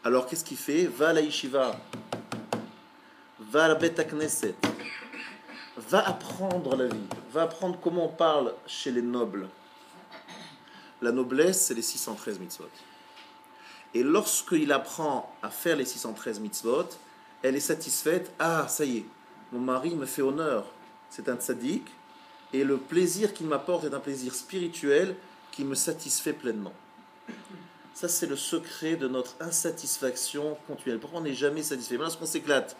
Alors qu'est-ce qu'il fait? Va à la yeshiva, va à la Beth Knesset, va apprendre la vie, va apprendre comment on parle chez les nobles. La noblesse, c'est les 613 mitzvot. Et lorsqu'il apprend à faire les 613 mitzvot, elle est satisfaite. Ah, ça y est, mon mari me fait honneur. C'est un tzaddik, et le plaisir qu'il m'apporte est un plaisir spirituel qui me satisfait pleinement. Ça, c'est le secret de notre insatisfaction continuelle. Pourquoi on n'est jamais satisfait? Lorsqu'on s'éclate,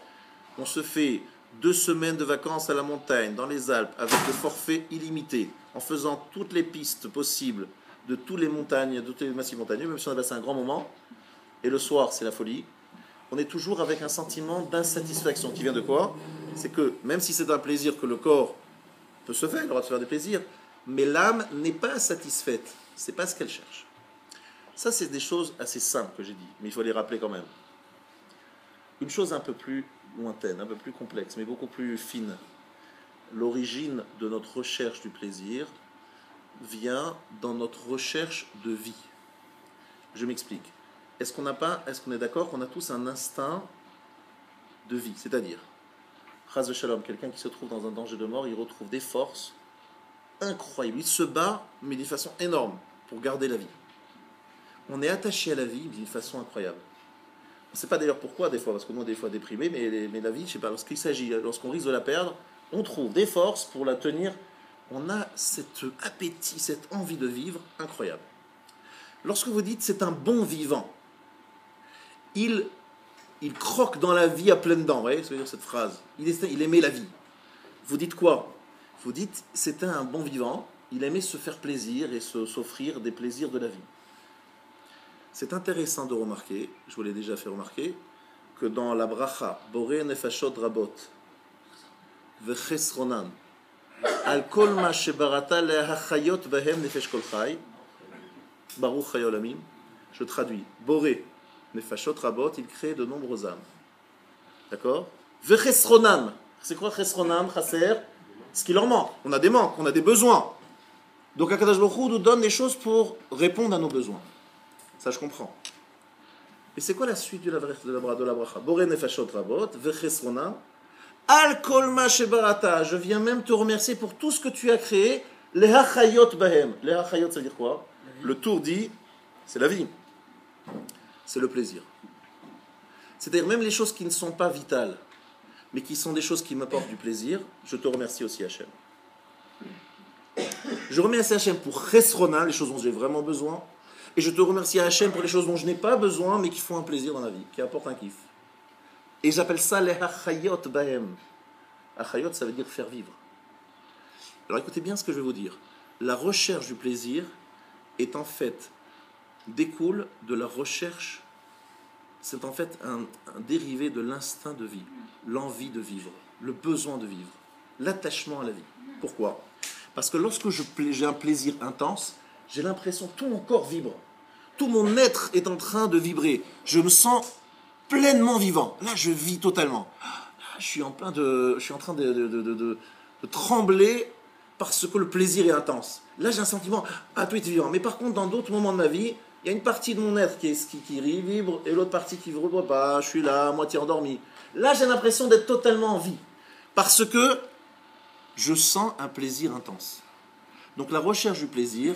on se fait 2 semaines de vacances à la montagne, dans les Alpes, avec le forfait illimité, en faisant toutes les pistes possibles de toutes les montagnes, de tous les massifs montagneux, même si on a passé un grand moment, et le soir, c'est la folie, on est toujours avec un sentiment d'insatisfaction qui vient de quoi? C'est que, même si c'est un plaisir que le corps peut se faire, il a le droit de se faire des plaisirs, mais l'âme n'est pas satisfaite. C'est pas ce qu'elle cherche. Ça, c'est des choses assez simples que j'ai dit, mais il faut les rappeler quand même. Une chose un peu plus lointaine, un peu plus complexe, mais beaucoup plus fine. L'origine de notre recherche du plaisir vient dans notre recherche de vie. Je m'explique. Est-ce qu'on est d'accord qu'on a tous un instinct de vie? C'est-à-dire, Chas de Shalom, quelqu'un qui se trouve dans un danger de mort, il retrouve des forces incroyables. Il se bat, mais d'une façon énorme, pour garder la vie. On est attaché à la vie d'une façon incroyable. On ne sait pas d'ailleurs pourquoi, des fois, parce que nous, on est des fois déprimés, mais la vie, je ne sais pas, lorsqu'on risque de la perdre, on trouve des forces pour la tenir. On a cet appétit, cette envie de vivre incroyable. Lorsque vous dites c'est un bon vivant, il croque dans la vie à pleines dents, vous voyez ce que veut dire cette phrase? Il aimait la vie. Vous dites quoi? Vous dites c'était un bon vivant, il aimait se faire plaisir et s'offrir des plaisirs de la vie. C'est intéressant de remarquer, je vous l'ai déjà fait remarquer, que dans la bracha, Boré nefashot rabot, vechesronan, al kol ma shebarata lehachayot bahem nefesh kol chay, baruch chayolamim, je traduis, Boré nefashot rabot, il crée de nombreuses âmes. D'accord? Vechesronam, c'est quoi chesronam, chaser? Ce qui leur manque. On a des manques, on a des besoins. Donc Akadosh Baruch Hu nous donne des choses pour répondre à nos besoins. Ça, je comprends. Et c'est quoi la suite de la bracha? Boré nefashot rabot, vechesronam, al kol ma shebarata. Je viens même te remercier pour tout ce que tu as créé. Lehachayot bahem. Lehachayot, ça veut dire quoi? Le tour dit, c'est la vie. C'est le plaisir. C'est-à-dire même les choses qui ne sont pas vitales, mais qui sont des choses qui m'apportent du plaisir, je te remercie aussi, Hachem. Je remercie Hachem pour chesrona, les choses dont j'ai vraiment besoin, et je te remercie Hachem pour les choses dont je n'ai pas besoin, mais qui font un plaisir dans la vie, qui apportent un kiff. Et j'appelle ça les hachayot bahem. Hachayot, ça veut dire faire vivre. Alors écoutez bien ce que je vais vous dire. La recherche du plaisir est en fait, découle de la recherche, c'est en fait un dérivé de l'instinct de vie, l'envie de vivre, le besoin de vivre, l'attachement à la vie. Pourquoi? Parce que lorsque j'ai un plaisir intense, j'ai l'impression que tout mon corps vibre, tout mon être est en train de vibrer, je me sens pleinement vivant, là je vis totalement, là, je suis en train de trembler parce que le plaisir est intense. Là j'ai un sentiment, tout est vivant. Mais par contre dans d'autres moments de ma vie, il y a une partie de mon être qui vibre et l'autre partie qui ne vibre pas, je suis là, à moitié endormi. Là j'ai l'impression d'être totalement en vie, parce que je sens un plaisir intense. Donc la recherche du plaisir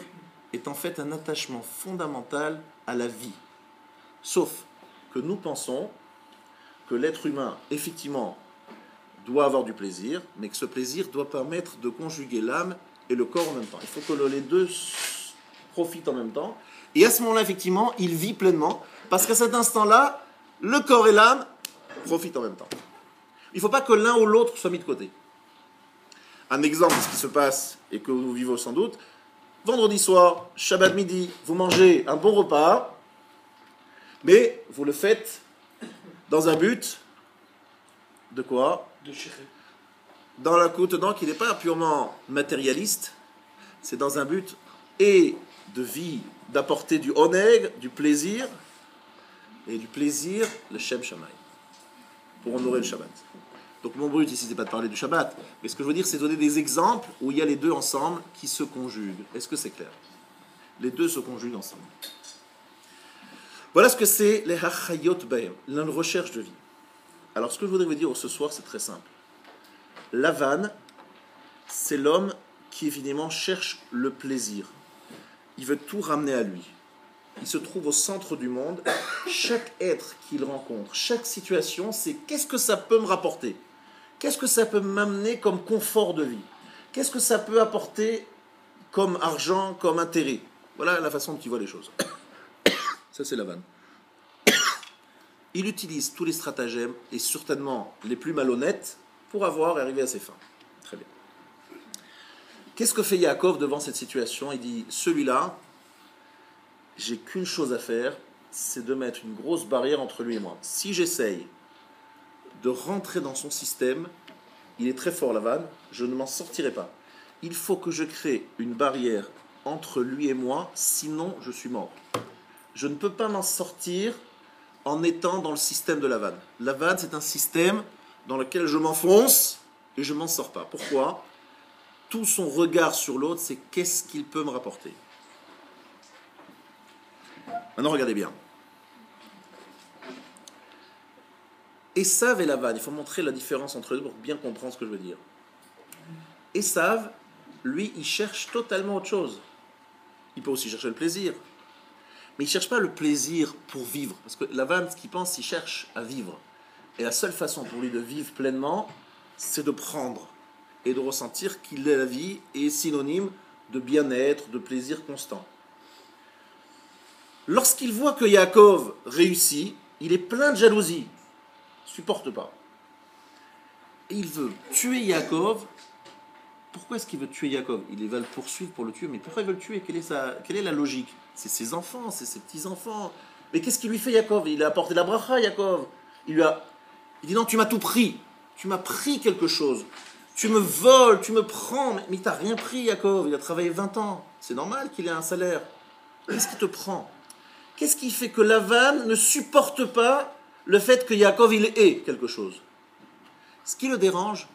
est en fait un attachement fondamental à la vie. Sauf que nous pensons que l'être humain, effectivement, doit avoir du plaisir, mais que ce plaisir doit permettre de conjuguer l'âme et le corps en même temps. Il faut que les deux profitent en même temps. Et à ce moment-là, effectivement, il vit pleinement, parce qu'à cet instant-là, le corps et l'âme profitent en même temps. Il ne faut pas que l'un ou l'autre soit mis de côté. Un exemple de ce qui se passe, et que nous vivons sans doute, vendredi soir, Shabbat midi, vous mangez un bon repas, mais vous le faites dans un but de quoi? De chérir. Dans la contenant qui n'est pas purement matérialiste, c'est dans un but et de vie, d'apporter du oneg, du plaisir, et du plaisir, le Shem Shamaï, pour honorer le Shabbat. Donc mon but ici, c'est pas de parler du Shabbat, mais ce que je veux dire, c'est donner des exemples où il y a les deux ensemble qui se conjuguent. Est-ce que c'est clair? Les deux se conjuguent ensemble. Voilà ce que c'est les hachayot bahem, la recherche de vie. Alors ce que je voudrais vous dire ce soir, c'est très simple. Lavan, c'est l'homme qui évidemment cherche le plaisir. Il veut tout ramener à lui. Il se trouve au centre du monde. Chaque être qu'il rencontre, chaque situation, c'est qu'est-ce que ça peut me rapporter? Qu'est-ce que ça peut m'amener comme confort de vie? Qu'est-ce que ça peut apporter comme argent, comme intérêt? Voilà la façon dont il voit les choses. Ça, c'est Lavan. Il utilise tous les stratagèmes, et certainement les plus malhonnêtes, pour avoir et arriver à ses fins. Très bien. Qu'est-ce que fait Yaakov devant cette situation? Il dit, celui-là, j'ai qu'une chose à faire, c'est de mettre une grosse barrière entre lui et moi. Si j'essaye de rentrer dans son système, il est très fort, Lavan, je ne m'en sortirai pas. Il faut que je crée une barrière entre lui et moi, sinon je suis mort. Je ne peux pas m'en sortir en étant dans le système de Lavan. Lavan, c'est un système dans lequel je m'enfonce et je ne m'en sors pas. Pourquoi? Tout son regard sur l'autre, c'est qu'est-ce qu'il peut me rapporter. Maintenant, regardez bien. Esav et Lavan, il faut montrer la différence entre eux pour bien comprendre ce que je veux dire. Esav, lui, il cherche totalement autre chose. Il peut aussi chercher le plaisir. Mais il ne cherche pas le plaisir pour vivre. Parce que Lavan, ce qu'il pense, il cherche à vivre. Et la seule façon pour lui de vivre pleinement, c'est de prendre et de ressentir qu'il est la vie et est synonyme de bien-être, de plaisir constant. Lorsqu'il voit que Yaakov réussit, il est plein de jalousie. Il ne supporte pas. Et il veut tuer Yaakov. Pourquoi est-ce qu'il veut tuer Yaakov? Il va le poursuivre pour le tuer, mais pourquoi il veut le tuer? Quelle est la logique? C'est ses enfants, c'est ses petits-enfants. Mais qu'est-ce qu'il lui fait, Yaakov? Il a apporté la bracha, Yaakov. Il dit non, tu m'as tout pris. Tu m'as pris quelque chose. Tu me voles, tu me prends. Mais il t'a rien pris, Yaakov. Il a travaillé 20 ans. C'est normal qu'il ait un salaire. Qu'est-ce qui te prend? Qu'est-ce qui fait que Lavan ne supporte pas le fait que Yaakov, il ait quelque chose? Ce qui le dérange,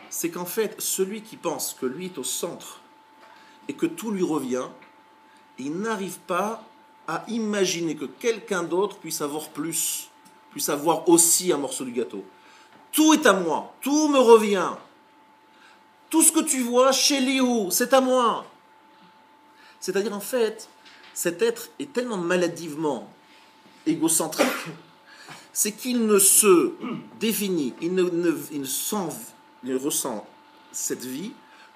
c'est qu'en fait, celui qui pense que lui est au centre et que tout lui revient, il n'arrive pas à imaginer que quelqu'un d'autre puisse avoir plus, puisse avoir aussi un morceau du gâteau. Tout est à moi, tout me revient. Tout ce que tu vois chez Léo, c'est à moi. C'est-à-dire, en fait, cet être est tellement maladivement égocentrique, c'est qu'il ne se définit, il ne ressent cette vie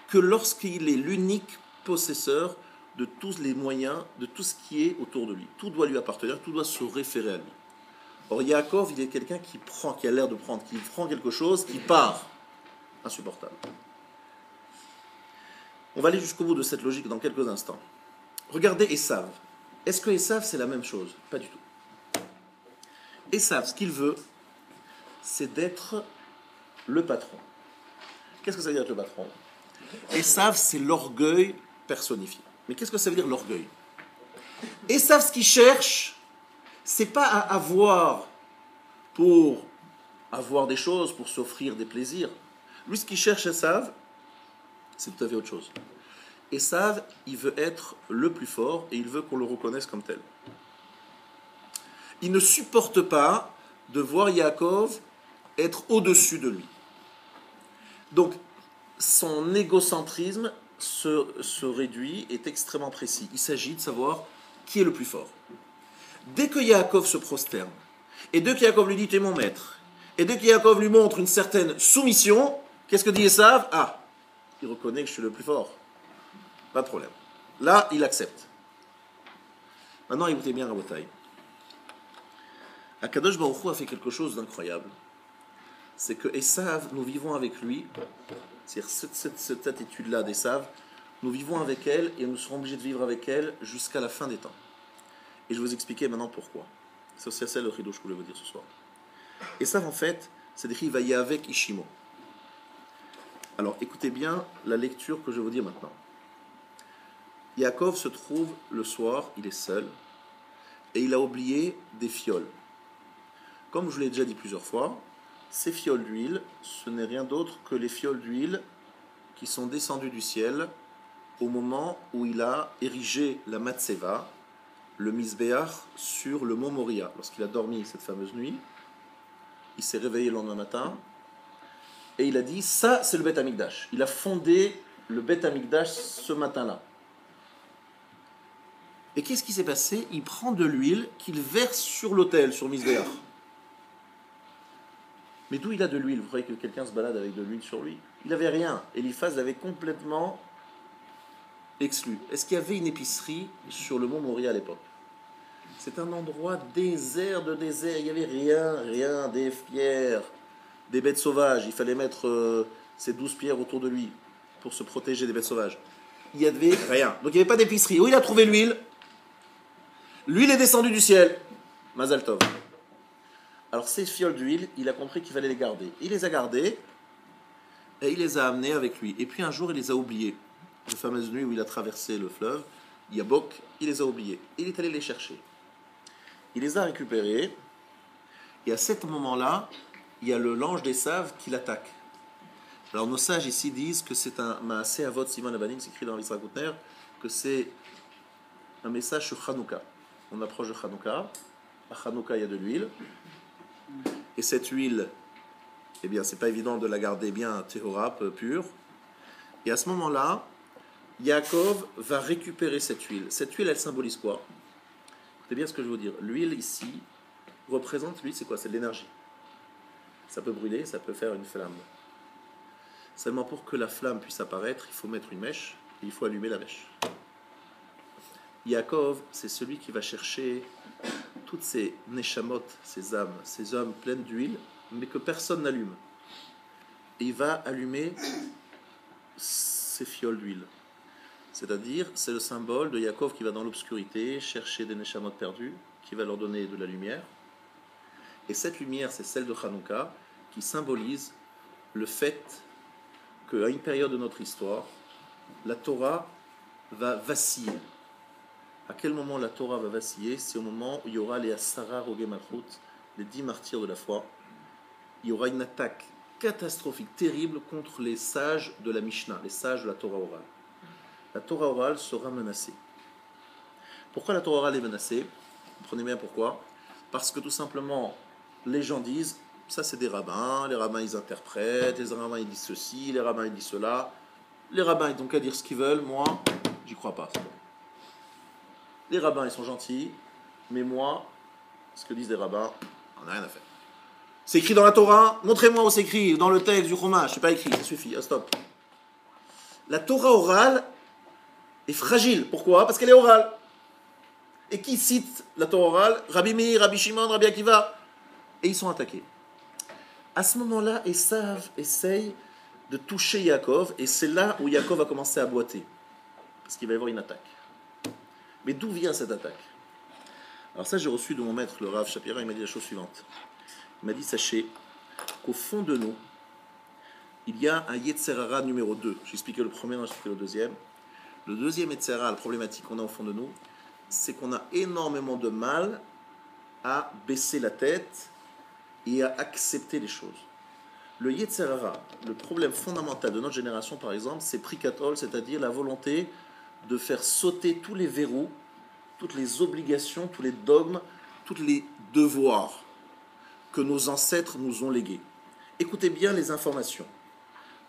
que lorsqu'il est l'unique possesseur de tous les moyens, de tout ce qui est autour de lui. Tout doit lui appartenir, tout doit se référer à lui. Or, Yaakov, il est quelqu'un qui prend, qui a l'air de prendre, qui prend quelque chose, qui part. Insupportable. On va aller jusqu'au bout de cette logique dans quelques instants. Regardez Esav. Est-ce que Esav, c'est la même chose? Pas du tout. Esav, ce qu'il veut, c'est d'être le patron. Qu'est-ce que ça veut dire être le patron? Esav, c'est l'orgueil personnifié. Mais qu'est-ce que ça veut dire l'orgueil? Esav, ce qu'il cherche, c'est pas à avoir pour avoir des choses, pour s'offrir des plaisirs. Lui, ce qu'il cherche, Esav, c'est tout à fait autre chose. Esav, il veut être le plus fort et il veut qu'on le reconnaisse comme tel. Il ne supporte pas de voir Yaakov être au-dessus de lui. Donc, son égocentrisme se réduit, est extrêmement précis. Il s'agit de savoir qui est le plus fort. Dès que Yaakov se prosterne, et dès que Yaakov lui dit « tu es mon maître », et dès que Yaakov lui montre une certaine soumission, qu'est-ce que dit Esav? Ah, il reconnaît que je suis le plus fort. Pas de problème. Là, il accepte. Maintenant, écoutez bien Rabotai. Akadosh Baruch Hu a fait quelque chose d'incroyable. C'est que Esav, nous vivons avec lui, c'est-à-dire cette attitude-là d'Esav, nous vivons avec elle et nous serons obligés de vivre avec elle jusqu'à la fin des temps. Et je vais vous expliquer maintenant pourquoi. C'est ça le rideau que je voulais vous dire ce soir. Esav, en fait, c'est écrit Vaya avec Ishimo. Alors, écoutez bien la lecture que je vais vous dire maintenant. Yaakov se trouve le soir, il est seul, et il a oublié des fioles. Comme je vous l'ai déjà dit plusieurs fois, ces fioles d'huile, ce n'est rien d'autre que les fioles d'huile qui sont descendues du ciel au moment où il a érigé la Matseva, le Misbéach, sur le mont Moria. Lorsqu'il a dormi cette fameuse nuit, il s'est réveillé le lendemain matin, et il a dit, ça c'est le Beth Amikdash. Il a fondé le Beth Amikdash ce matin-là. Et qu'est-ce qui s'est passé? Il prend de l'huile qu'il verse sur l'autel, sur Misbéach. Mais d'où il a de l'huile? Vous croyez que quelqu'un se balade avec de l'huile sur lui? Il n'avait rien. Eliphaz l'avait complètement exclu. Est-ce qu'il y avait une épicerie sur le mont Moria à l'époque? C'est un endroit désert de désert. Il n'y avait rien, des pierres, des bêtes sauvages. Il fallait mettre ces 12 pierres autour de lui pour se protéger des bêtes sauvages. Il n'y avait rien. Donc il n'y avait pas d'épicerie. Où il a trouvé l'huile? L'huile est descendue du ciel. Mazal Tov. Alors ces fioles d'huile, il a compris qu'il fallait les garder. Il les a gardées et il les a amenées avec lui. Et puis un jour, il les a oubliées. La fameuse nuit où il a traversé le fleuve, Yabok, il les a oubliées. Il est allé les chercher. Il les a récupérées. Et à ce moment-là, il y a l'ange des Saves qui l'attaque. Alors nos sages ici disent que c'est un Maaseh Avot Siman Abanim, c'est écrit dans l'Isra Koutner, que c'est un message sur Hanouka. On approche de Hanouka. À Hanouka, il y a de l'huile. Et cette huile, eh bien, c'est pas évident de la garder bien téhora, pure. Et à ce moment-là, Yaakov va récupérer cette huile. Cette huile, elle symbolise quoi? Écoutez bien ce que je veux dire. L'huile ici représente, l'huile, c'est quoi? C'est de l'énergie. Ça peut brûler, ça peut faire une flamme. Seulement pour que la flamme puisse apparaître, il faut mettre une mèche et il faut allumer la mèche. Yaakov, c'est celui qui va chercher toutes ces neshamot, ces âmes pleines d'huile, mais que personne n'allume. Et il va allumer ces fioles d'huile. C'est-à-dire, c'est le symbole de Yaakov qui va dans l'obscurité chercher des neshamot perdus, qui va leur donner de la lumière. Et cette lumière, c'est celle de Hanouka, qui symbolise le fait qu'à une période de notre histoire, la Torah va vaciller. À quel moment la Torah va vaciller? C'est au moment où il y aura les Asara Rogei Malchut, les 10 martyrs de la foi. Il y aura une attaque catastrophique, terrible contre les sages de la Mishnah, les sages de la Torah orale. La Torah orale sera menacée. Pourquoi la Torah orale est menacée? Comprenez bien pourquoi. Parce que tout simplement, les gens disent, ça c'est des rabbins, les rabbins ils interprètent, les rabbins ils disent ceci, les rabbins ils disent cela. Les rabbins ils n'ont qu'à dire ce qu'ils veulent, moi, j'y crois pas. Les rabbins ils sont gentils, mais moi, ce que disent les rabbins, on n'a rien à faire. C'est écrit dans la Torah, montrez-moi où c'est écrit, dans le texte du Chumash, c'est pas écrit, ça suffit, stop. La Torah orale est fragile, pourquoi? Parce qu'elle est orale. Et qui cite la Torah orale? Rabbi Meir, Rabbi Shimon, Rabbi Akiva. Et ils sont attaqués. À ce moment-là, Esav essaye de toucher Yaakov, et c'est là où Yaakov va commencer à boiter. Parce qu'il va y avoir une attaque. Mais d'où vient cette attaque? Alors ça, j'ai reçu de mon maître, le Rav Shapira, il m'a dit la chose suivante. Il m'a dit, sachez qu'au fond de nous, il y a un Yetzer Hara numéro 2. J'ai expliqué le premier, j'ai expliqué le deuxième. Le deuxième Yetzer Hara, la problématique qu'on a au fond de nous, c'est qu'on a énormément de mal à baisser la tête et à accepter les choses. Le Yetzer Hara, le problème fondamental de notre génération, par exemple, c'est Prikatol, c'est-à-dire la volonté de faire sauter tous les verrous, toutes les obligations, tous les dogmes, tous les devoirs que nos ancêtres nous ont légués. Écoutez bien les informations.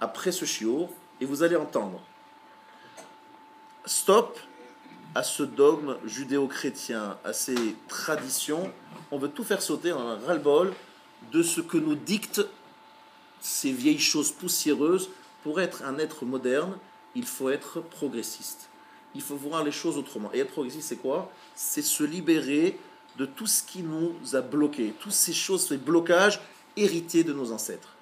Après ce shiur, et vous allez entendre. Stop à ce dogme judéo-chrétien, à ces traditions. On veut tout faire sauter, on a un ras-le-bol de ce que nous dictent ces vieilles choses poussiéreuses. Pour être un être moderne, il faut être progressiste. Il faut voir les choses autrement. Et être progressiste, c'est quoi? C'est se libérer de tout ce qui nous a bloqués, toutes ces choses, ces blocages hérités de nos ancêtres.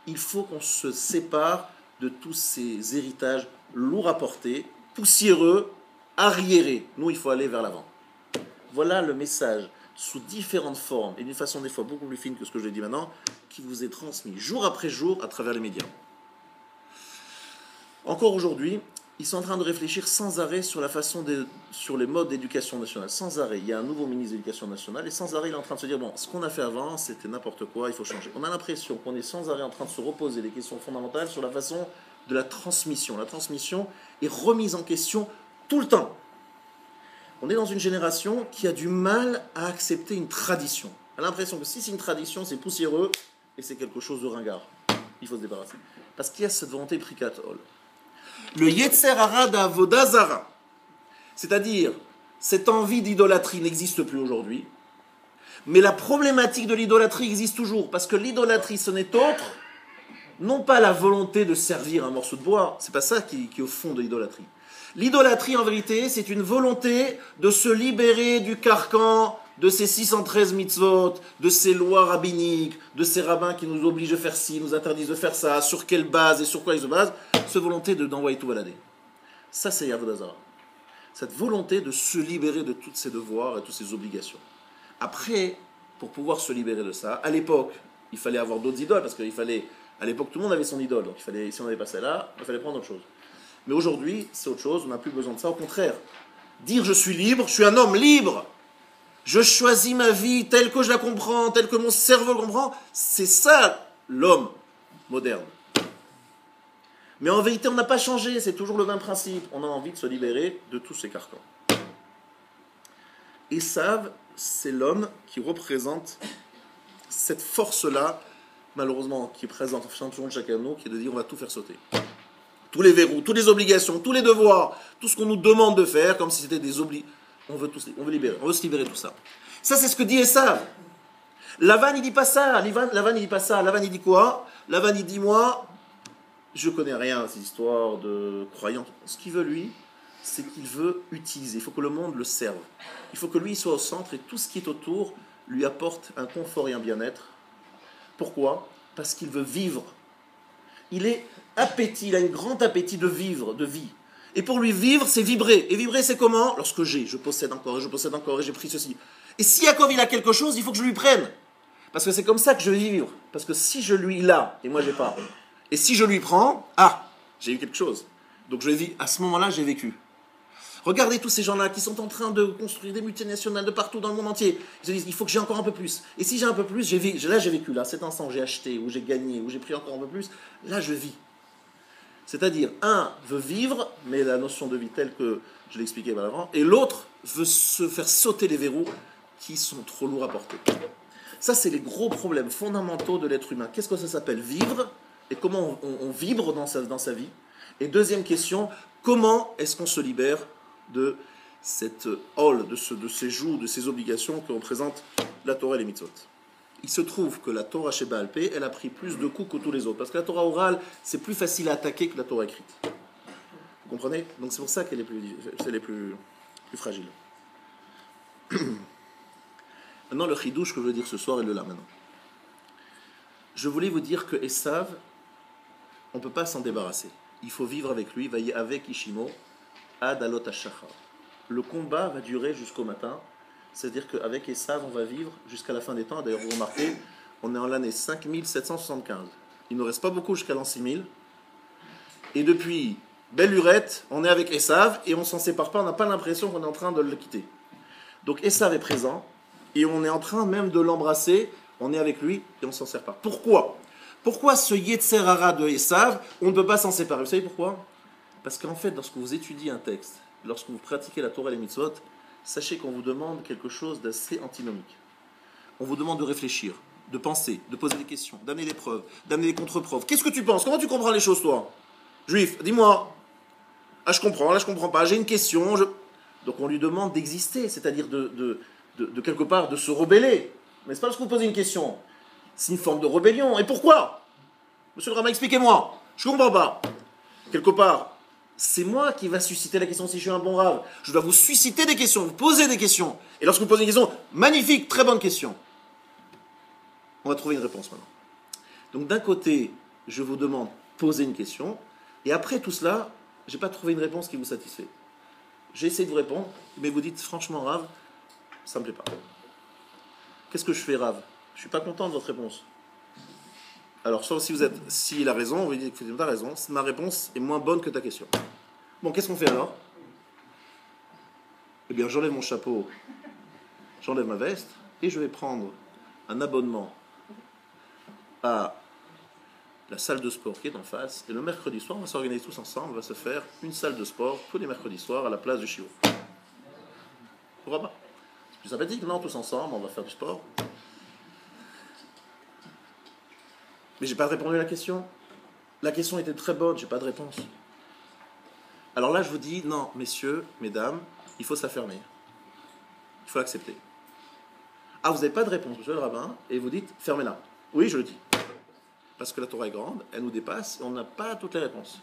Il faut qu'on se sépare de tous ces héritages lourds à porter, poussiéreux, arriérés. Nous, il faut aller vers l'avant. Voilà le message, sous différentes formes, et d'une façon des fois beaucoup plus fine que ce que je l'ai dit maintenant, qui vous est transmis jour après jour à travers les médias. Encore aujourd'hui, ils sont en train de réfléchir sans arrêt sur la façon sur les modes d'éducation nationale. Sans arrêt. Il y a un nouveau ministre de l'éducation nationale et sans arrêt, il est en train de se dire, bon, ce qu'on a fait avant, c'était n'importe quoi, il faut changer. On a l'impression qu'on est sans arrêt en train de se reposer des questions fondamentales sur la façon de la transmission. La transmission est remise en question tout le temps. On est dans une génération qui a du mal à accepter une tradition. On a l'impression que si c'est une tradition, c'est poussiéreux et c'est quelque chose de ringard. Il faut se débarrasser. Parce qu'il y a cette volonté prikatol. Le Yetzer Hara d'Avoda Zara, c'est-à-dire cette envie d'idolâtrie n'existe plus aujourd'hui. Mais la problématique de l'idolâtrie existe toujours, parce que l'idolâtrie, ce n'est autre, non pas la volonté de servir un morceau de bois, c'est pas ça qui est au fond de l'idolâtrie. L'idolâtrie, en vérité, c'est une volonté de se libérer du carcan de ces 613 mitzvot, de ces lois rabbiniques, de ces rabbins qui nous obligent de faire ci, nous interdisent de faire ça, sur quelle base et sur quoi ils se basent, cette volonté d'envoyer tout balader. Ça, c'est Avodah Zarah. Cette volonté de se libérer de tous ses devoirs et toutes ses obligations. Après, pour pouvoir se libérer de ça, à l'époque, il fallait avoir d'autres idoles, parce qu'il fallait, à l'époque, tout le monde avait son idole, donc il fallait, si on avait passé là, il fallait prendre autre chose. Mais aujourd'hui, c'est autre chose, on n'a plus besoin de ça, au contraire. Dire je suis libre, je suis un homme libre, je choisis ma vie telle que je la comprends, telle que mon cerveau le comprend, c'est ça l'homme moderne. Mais en vérité, on n'a pas changé, c'est toujours le même principe. On a envie de se libérer de tous ces carcans. Esav, c'est l'homme qui représente cette force-là, malheureusement, qui est présente en chacun de nous, qui est de dire on va tout faire sauter. Tous les verrous, toutes les obligations, tous les devoirs, tout ce qu'on nous demande de faire, comme si c'était des obligations. On veut se libérer de tout ça. Ça, c'est ce que dit Esav. Lavan, il dit pas ça. Lavan, il dit pas ça. Lavan, il dit quoi? Lavan, il dit moi, je connais rien à ces histoires de croyants. Ce qu'il veut, lui, c'est qu'il veut utiliser. Il faut que le monde le serve. Il faut que lui, il soit au centre et tout ce qui est autour lui apporte un confort et un bien-être. Pourquoi? Parce qu'il veut vivre. Il est appétit, il a un grand appétit de vivre, de vie. Et pour lui, vivre, c'est vibrer. Et vibrer, c'est comment? Lorsque je possède encore, et j'ai pris ceci. Et si Yaakov, il a quelque chose, il faut que je lui prenne. Parce que c'est comme ça que je vais vivre. Parce que si je lui, il a, et moi, j'ai pas. Et si je lui prends, j'ai eu quelque chose. Donc je vis, à ce moment-là, j'ai vécu. Regardez tous ces gens-là qui sont en train de construire des multinationales de partout dans le monde entier. Ils se disent, il faut que j'ai encore un peu plus. Et si j'ai un peu plus, j'ai vécu, là, cet instant, j'ai acheté, ou j'ai gagné, ou j'ai pris encore un peu plus, là, je vis. C'est-à-dire, un veut vivre, mais la notion de vie telle que je l'ai expliqué avant, et l'autre veut se faire sauter les verrous qui sont trop lourds à porter. Ça, c'est les gros problèmes fondamentaux de l'être humain. Qu'est-ce que ça s'appelle vivre? Et comment on vibre dans sa vie? Et deuxième question, comment est-ce qu'on se libère de cette hall, de ces joues, de ces obligations que représente la Torah et les mitzvot? Il se trouve que la Torah chez Baal Pé, elle a pris plus de coups que tous les autres. Parce que la Torah orale, c'est plus facile à attaquer que la Torah écrite. Vous comprenez? Donc c'est pour ça qu'elle est plus fragile. Maintenant, le chidouche que je veux dire ce soir est le là maintenant. Je voulais vous dire que Esav, on ne peut pas s'en débarrasser. Il faut vivre avec lui, veiller avec Ishimo, ad alot hashachar. Le combat va durer jusqu'au matin. C'est-à-dire qu'avec Esav, on va vivre jusqu'à la fin des temps. D'ailleurs, vous remarquez, on est en l'année 5775. Il ne reste pas beaucoup jusqu'à l'an 6000. Et depuis belle lurette, on est avec Esav et on ne s'en sépare pas. On n'a pas l'impression qu'on est en train de le quitter. Donc Esav est présent et on est en train même de l'embrasser. On est avec lui et on ne s'en sépare pas. Pourquoi ce Yetzer Hara de Esav, on ne peut pas s'en séparer? Vous savez pourquoi? Parce qu'en fait, lorsque vous étudiez un texte, lorsque vous pratiquez la Torah et les mitzvot, sachez qu'on vous demande quelque chose d'assez antinomique. On vous demande de réfléchir, de penser, de poser des questions, d'amener des preuves, d'amener des contre-preuves. Qu'est-ce que tu penses? Comment tu comprends les choses, toi? Juif, dis-moi. Ah, je comprends, là, je comprends pas. J'ai une question. Donc, on lui demande d'exister, c'est-à-dire de quelque part, de se rebeller. Mais c'est pas parce que vous posez une question. C'est une forme de rébellion. Et pourquoi? Monsieur le rabbin, expliquez-moi. Je comprends pas. Quelque part, c'est moi qui va susciter la question si je suis un bon rave. Je dois vous susciter des questions, vous poser des questions. Et lorsque vous posez une question, magnifique, très bonne question. On va trouver une réponse maintenant. Donc d'un côté, je vous demande poser une question, et après tout cela, je n'ai pas trouvé une réponse qui vous satisfait. J'ai essayé de vous répondre, mais vous dites franchement, rave, ça ne me plaît pas. Qu'est-ce que je fais, rave? Je ne suis pas content de votre réponse. Alors, sauf si s'il a raison, vous dites que tu as raison, ma réponse est moins bonne que ta question. Bon, qu'est-ce qu'on fait alors? Eh bien, j'enlève mon chapeau, j'enlève ma veste, et je vais prendre un abonnement à la salle de sport qui est en face, et le mercredi soir, on va s'organiser tous ensemble, on va se faire une salle de sport tous les mercredis soirs à la place du Chiot. Pourquoi pas? C'est plus sympathique, non? Tous ensemble, on va faire du sport. Mais j'ai pas répondu à la question. La question était très bonne, j'ai pas de réponse. Alors là, je vous dis, non, messieurs, mesdames, il faut s'affermir. Il faut l'accepter. Ah, vous n'avez pas de réponse, monsieur le rabbin, et vous dites, fermez-la. Oui, je le dis. Parce que la Torah est grande, elle nous dépasse, et on n'a pas toutes les réponses.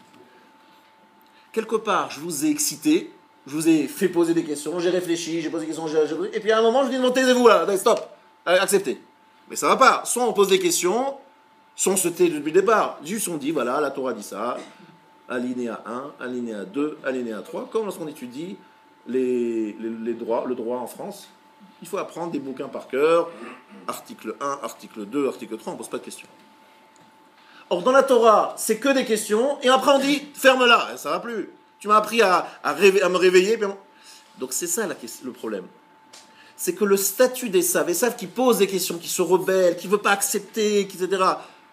Quelque part, je vous ai excité, je vous ai fait poser des questions, j'ai réfléchi, j'ai posé des questions, et puis à un moment, je dis, non, taisez-vous là, allez, stop, acceptez. Mais ça ne va pas. Soit on pose des questions, soit on se tait depuis le départ. Juste on dit, voilà, la Torah dit ça, alinéa 1, alinéa 2, alinéa 3, comme lorsqu'on étudie le droit en France. Il faut apprendre des bouquins par cœur, article 1, article 2, article 3, on ne pose pas de questions. Or, dans la Torah, c'est que des questions, et après on dit, ferme-la, ça ne va plus. Tu m'as appris à me réveiller. Donc c'est ça le problème. C'est que le statut d'Esav qui pose des questions, qui se rebelle, qui ne veut pas accepter, etc.,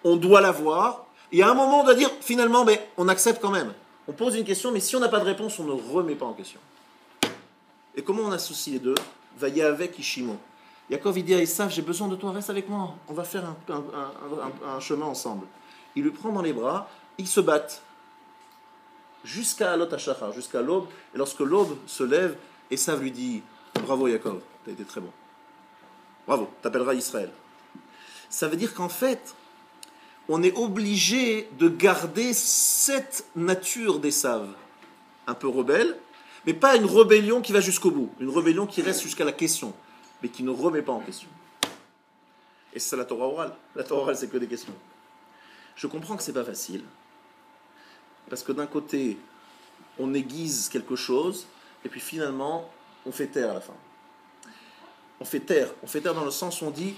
on doit l'avoir. Et à un moment, on doit dire, finalement, mais on accepte quand même. On pose une question, mais si on n'a pas de réponse, on ne remet pas en question. Et comment on associe les deux? Vaillez avec Ishimo. Yaakov, il dit à Esav, j'ai besoin de toi, reste avec moi. On va faire un chemin ensemble. Il lui prend dans les bras, ils se battent. Jusqu'à Alot HaShachar, jusqu'à l'aube. Et lorsque l'aube se lève, Esav lui dit, bravo Yaakov, tu as été très bon. Bravo, t'appelleras Israël. Ça veut dire qu'en fait, on est obligé de garder cette nature d'Esav, un peu rebelle, mais pas une rébellion qui va jusqu'au bout, une rébellion qui reste jusqu'à la question, mais qui ne remet pas en question. Et c'est ça la Torah orale. La Torah orale, c'est que des questions. Je comprends que c'est pas facile, parce que d'un côté, on aiguise quelque chose, et puis finalement, on fait taire à la fin. On fait taire dans le sens où on dit,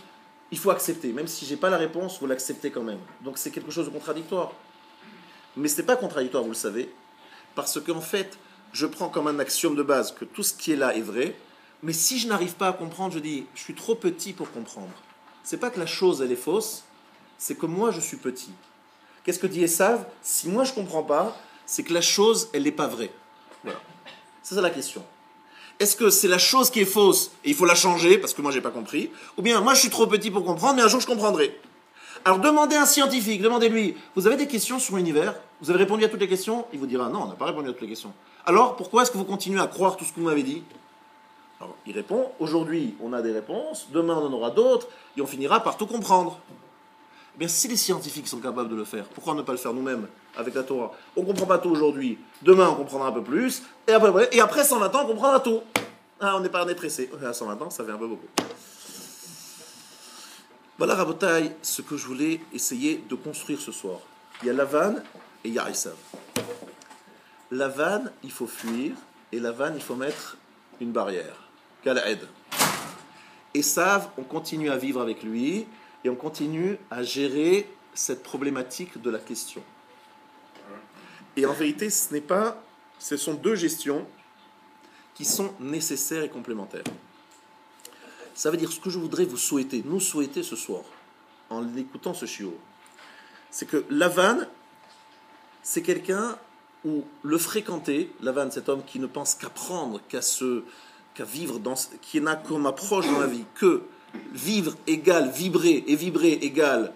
il faut accepter, même si j'ai pas la réponse, vous l'acceptez quand même. Donc c'est quelque chose de contradictoire. Mais ce n'est pas contradictoire, vous le savez, parce qu'en fait, je prends comme un axiome de base que tout ce qui est là est vrai, mais si je n'arrive pas à comprendre, je dis, je suis trop petit pour comprendre. C'est pas que la chose, elle est fausse, c'est que moi, je suis petit. Qu'est-ce que dit Esav? Si moi, je comprends pas, c'est que la chose, elle n'est pas vraie. Voilà. C'est ça la question. Est-ce que c'est la chose qui est fausse et il faut la changer parce que moi, j'ai pas compris? Ou bien, moi, je suis trop petit pour comprendre, mais un jour, je comprendrai. Alors, demandez à un scientifique, demandez-lui, vous avez des questions sur l'univers? Vous avez répondu à toutes les questions? Il vous dira, non, on n'a pas répondu à toutes les questions. Alors, pourquoi est-ce que vous continuez à croire tout ce que vous m'avez dit? Alors, il répond, aujourd'hui, on a des réponses, demain, on en aura d'autres, et on finira par tout comprendre. Eh bien, si les scientifiques sont capables de le faire, pourquoi ne pas le faire nous-mêmes avec la Torah? On ne comprend pas tout aujourd'hui, demain, on comprendra un peu plus, et après 120 ans, on comprendra tout. Ah, on n'est pas pressé. À 120 ans, ça fait un peu beaucoup. Voilà, Rabotai, ce que je voulais essayer de construire ce soir. Il y a Lavan et il y a Esav. Lavan, il faut fuir, et Lavan, il faut mettre une barrière. Kalaed. Esav, on continue à vivre avec lui, et on continue à gérer cette problématique de la question. Et en vérité, ce sont deux gestions qui sont nécessaires et complémentaires. Ça veut dire ce que je voudrais nous souhaiter ce soir, en écoutant ce shiur, c'est que Lavan, c'est quelqu'un où le fréquenter, Lavan, cet homme qui ne pense qu'apprendre, qu'à vivre, qui n'a comme approche dans la vie que vivre égale vibrer, et vibrer égale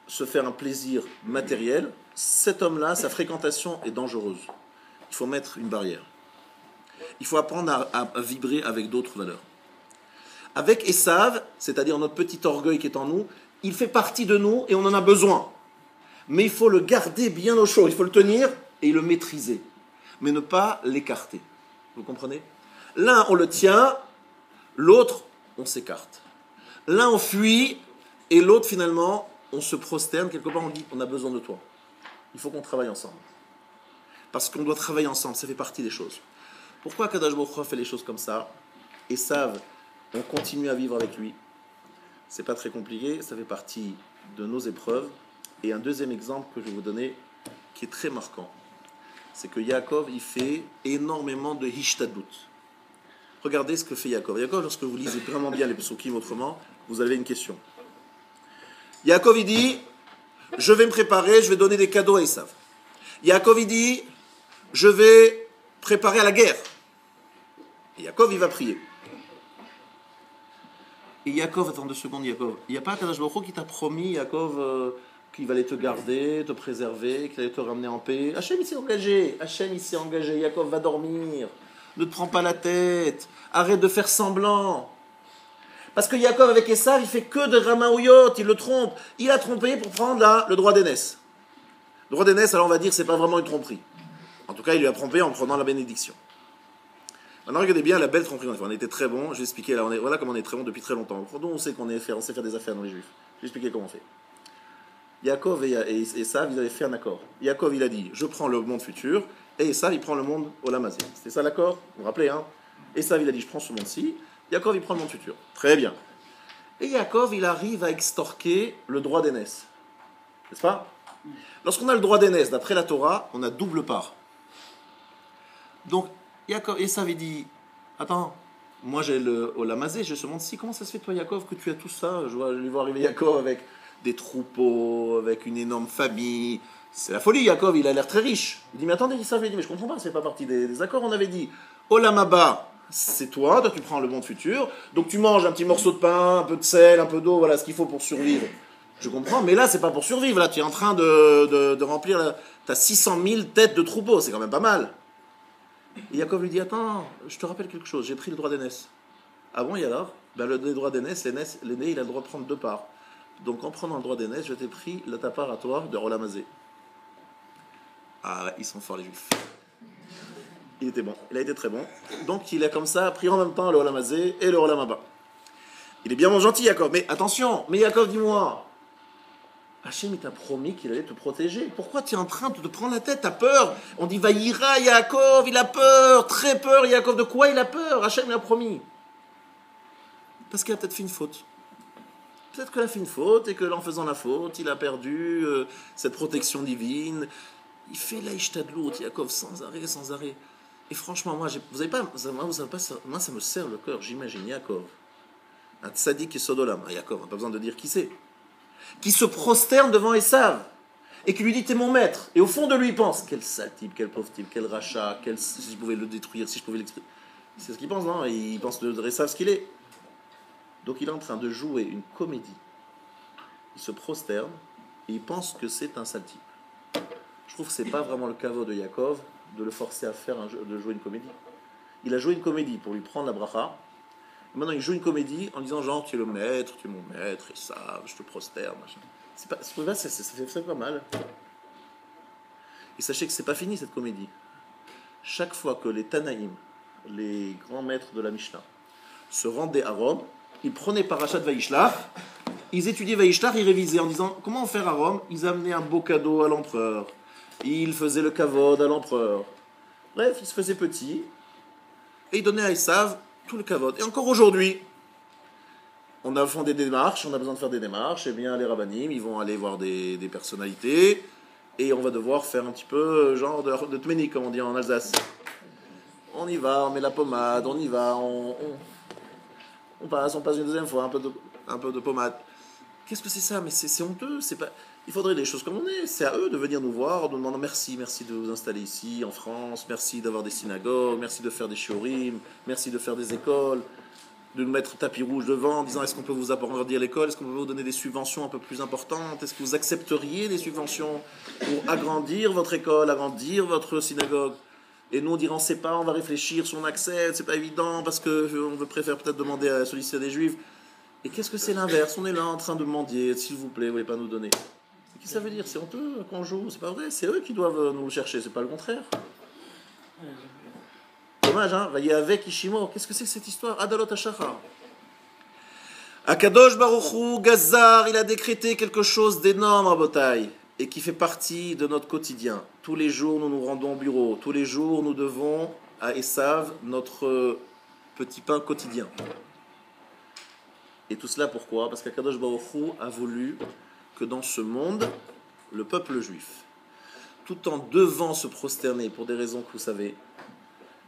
se faire un plaisir matériel, cet homme-là, sa fréquentation est dangereuse. Il faut mettre une barrière. Il faut apprendre à vibrer avec d'autres valeurs. Avec Esav, c'est-à-dire notre petit orgueil qui est en nous, il fait partie de nous et on en a besoin. Mais il faut le garder bien au chaud, il faut le tenir et le maîtriser, mais ne pas l'écarter. Vous comprenez? L'un, on le tient, l'autre, on s'écarte. L'un, on fuit, et l'autre, finalement, on se prosterne. Quelque part, on dit, on a besoin de toi. Il faut qu'on travaille ensemble. Parce qu'on doit travailler ensemble, ça fait partie des choses. Pourquoi Kadosh Baruch Hu fait les choses comme ça? Esav, on continue à vivre avec lui. C'est pas très compliqué, ça fait partie de nos épreuves. Et un deuxième exemple que je vais vous donner, qui est très marquant, c'est que Yaakov, il fait énormément de hishtadlut. Regardez ce que fait Yaakov. Yaakov, lorsque vous lisez vraiment bien les psukim autrement, vous avez une question. Yaakov, il dit, je vais me préparer, je vais donner des cadeaux à Esav. Yaakov, il dit, je vais préparer à la guerre. Et Yaakov, il va prier. Et Yaakov, attends 2 secondes, Yaakov. Il n'y a pas Kadosh Baruch Hu qui t'a promis, Yaakov, qu'il allait te garder, te préserver, qu'il allait te ramener en paix. Hachem, il s'est engagé. Hachem, il s'est engagé. Yaakov va dormir. Ne te prends pas la tête. Arrête de faire semblant. Parce que Yaakov avec Esav, il fait que de Ramaouyot, il le trompe. Il a trompé pour prendre le droit d'aînesse. Le droit d'aînesse, alors on va dire, c'est pas vraiment une tromperie. En tout cas, il lui a trompé en prenant la bénédiction. Maintenant, regardez bien la belle tromperie. On était très bons. Je vais expliquer. Là, voilà comment on est très bons depuis très longtemps. On sait on sait faire des affaires dans les Juifs. Je vais expliquer comment on fait. Yaakov et Esav, ils avaient fait un accord. Yaakov, il a dit, je prends le monde futur, et Esav, il prend le monde Olamazé. C'était ça l'accord? Vous vous rappelez, hein? Esav, il a dit, je prends ce monde-ci. Yaakov, il prend le monde futur. Très bien. Et Yaakov, il arrive à extorquer le droit d'aînesse. N'est-ce pas? Lorsqu'on a le droit d'aînesse, d'après la Torah, on a double part. Donc, Esav, il dit, attends, moi j'ai le Olamazé, j'ai ce monde-ci. Comment ça se fait, toi, Yaakov, que tu as tout ça? Je lui vois arriver Yaakov avec des troupeaux, avec une énorme famille. C'est la folie, Yaakov, il a l'air très riche. Il dit, mais attendez, Esav, il dit, mais je comprends pas, c'est pas partie des accords. On avait dit, Olamaba, c'est toi tu prends le monde futur, donc tu manges un petit morceau de pain, un peu de sel, un peu d'eau, voilà ce qu'il faut pour survivre. Je comprends, mais là, c'est pas pour survivre, là, tu es en train de remplir, t'as 600 000 têtes de troupeaux, c'est quand même pas mal. Et Yaakov lui dit, attends, je te rappelle quelque chose, j'ai pris le droit d'aînesse. Ah bon, et alors? Ben, le droit d'aînesse, l'aîné, il a le droit de prendre 2 parts. Donc, en prenant le droit d'aînesse, je t'ai pris ta part à toi de Rolamazé. Ah ouais, ils sont forts, les Juifs. Il était bon, il a été très bon. Donc, il a comme ça pris en même temps le Rolamazé et le Rolamaba. Il est bien mon gentil, Yaakov. Mais attention, Yaakov, dis-moi, Hachem, il t'a promis qu'il allait te protéger. Pourquoi tu es en train de te prendre la tête? T'as peur? On dit Vaïra, Yaakov, il a peur, très peur, Yaakov. De quoi il a peur? Hachem lui a promis. Parce qu'il a peut-être fait une faute. Peut-être qu'il a fait une faute et que en faisant la faute, il a perdu cette protection divine. Il fait l'Aïchtadlout, Yaakov, sans arrêt, sans arrêt. Et franchement, moi, vous savez pas, moi, ça me serre le cœur. J'imagine Yaakov, un tzaddik et Sodolam. Yaakov, on n'a pas besoin de dire qui c'est. Qui se prosterne devant Esav et qui lui dit, t'es mon maître. Et au fond de lui, il pense, quel sale type, quel pauvre type, quel rachat, si je pouvais le détruire, si je pouvais l'exprimer. C'est ce qu'il pense, non? Il pense de Esav ce qu'il est. Donc il est en train de jouer une comédie. Il se prosterne et il pense que c'est un sale type. Je trouve que c'est pas vraiment le caveau de Yaakov de le forcer à de jouer une comédie. Il a joué une comédie pour lui prendre la bracha. Maintenant, il joue une comédie en disant genre, tu es le maître, tu es mon maître, et ça, je te prosterne. C'est pas mal. Et sachez que c'est pas fini cette comédie. Chaque fois que les Tanaïm, les grands maîtres de la Mishnah, se rendaient à Rome, ils prenaient Parashat Vaïshlach, ils étudiaient Vaïshlach, ils révisaient en disant comment faire à Rome. Ils amenaient un beau cadeau à l'empereur, ils faisaient le kavod à l'empereur. Bref, ils se faisaient petits et ils donnaient à Esav tout le kavod. Et encore aujourd'hui, on a fait des démarches, on a besoin de faire des démarches, et bien les rabbinim, ils vont aller voir des personnalités, et on va devoir faire un petit peu genre de tménik, comme on dit en Alsace. On y va, on met la pommade, on y va, on passe une deuxième fois, un peu de pommade. Qu'est-ce que c'est ça? Mais c'est honteux, c'est pas... Il faudrait des choses comme on est, c'est à eux de venir nous voir, de demander merci de vous installer ici, en France, merci d'avoir des synagogues, merci de faire des shiurim, merci de faire des écoles, de nous mettre tapis rouge devant en disant est-ce qu'on peut vous agrandir l'école, est-ce qu'on peut vous donner des subventions un peu plus importantes, est-ce que vous accepteriez des subventions pour agrandir votre école, agrandir votre synagogue? Et nous on dirait on ne sait pas, on va réfléchir si on accepte, c'est pas évident parce qu'on préfère peut-être demander à solliciter des juifs. Et qu'est-ce que c'est l'inverse? On est là en train de mendier, s'il vous plaît, vous voulez pas nous donner? Qu'est-ce que ça veut dire? C'est honteux qu'on joue, c'est pas vrai, c'est eux qui doivent nous chercher, c'est pas le contraire. Dommage, hein? Vaillez avec Ishimo. Qu'est-ce que c'est que cette histoire? Adalot Hashachar. Akadosh Baruch Hu, Gazar, il a décrété quelque chose d'énorme à Botaï et qui fait partie de notre quotidien. Tous les jours, nous nous rendons au bureau. Tous les jours, nous devons à Esav notre petit pain quotidien. Et tout cela pourquoi? Parce qu'Akadosh Baruch Hu a voulu que dans ce monde, le peuple juif, tout en devant se prosterner pour des raisons que vous savez,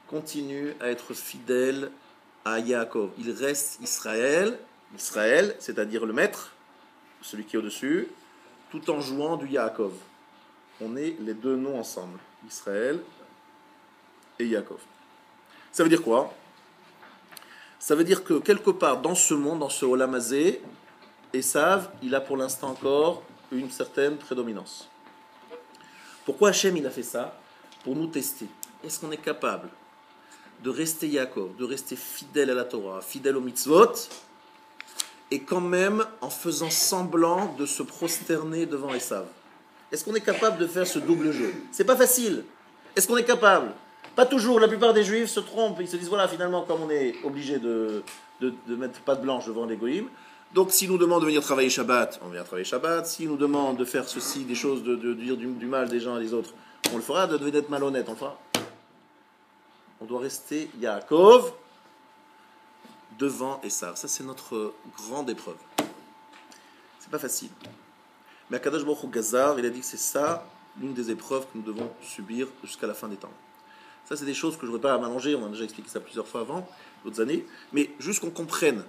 continue à être fidèle à Yaakov. Il reste Israël, c'est-à-dire le maître, celui qui est au-dessus, tout en jouant du Yaakov. On est les deux noms ensemble, Israël et Yaakov. Ça veut dire quoi? Ça veut dire que quelque part dans ce monde, dans ce Olamazé, Esav, il a pour l'instant encore une certaine prédominance. Pourquoi Hachem il a fait ça? Pour nous tester. Est-ce qu'on est capable de rester Yaakov, de rester fidèle à la Torah, fidèle aux mitzvot, et quand même en faisant semblant de se prosterner devant Esav. Est-ce qu'on est capable de faire ce double jeu? C'est pas facile. Est-ce qu'on est capable? Pas toujours. La plupart des Juifs se trompent. Ils se disent, voilà, finalement, comme on est obligé de mettre patte blanche devant les goïms, donc s'ils nous demandent de venir travailler Shabbat, on vient travailler Shabbat. S'ils nous demandent de faire ceci, des choses, de dire du mal des gens et des autres, on le fera. D'être malhonnête, on le fera. On doit rester Yaakov devant Esav. Ça, c'est notre grande épreuve. C'est pas facile. Mais Akadosh Baruch Hu Gazar, il a dit que c'est ça, l'une des épreuves que nous devons subir jusqu'à la fin des temps. Ça, c'est des choses que je ne voudrais pas m'allonger, on a déjà expliqué ça plusieurs fois avant, d'autres années, mais juste qu'on comprenne.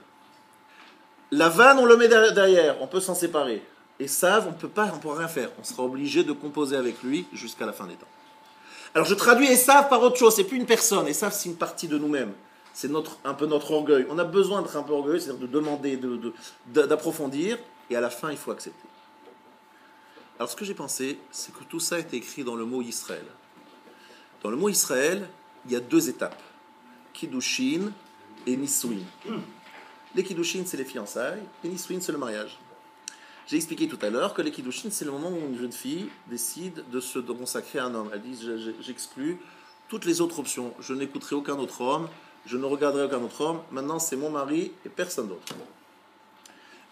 La vanne, on le met derrière, on peut s'en séparer. Esav, on ne pourra rien faire. On sera obligé de composer avec lui jusqu'à la fin des temps. Alors je traduis Esav par autre chose, c'est plus une personne. Esav, c'est une partie de nous-mêmes. C'est un peu notre orgueil. On a besoin d'être un peu orgueilleux, c'est-à-dire de demander, d'approfondir, et à la fin, il faut accepter. Alors ce que j'ai pensé, c'est que tout ça a été écrit dans le mot Israël. Dans le mot Israël, il y a 2 étapes. Kiddushin et Nisuin. Les Kiddushin, c'est les fiançailles, et Nisuin, c'est le mariage. J'ai expliqué tout à l'heure que les Kiddushin, c'est le moment où une jeune fille décide de se consacrer à un homme. Elle dit, j'exclus toutes les autres options. Je n'écouterai aucun autre homme, je ne regarderai aucun autre homme. Maintenant, c'est mon mari et personne d'autre.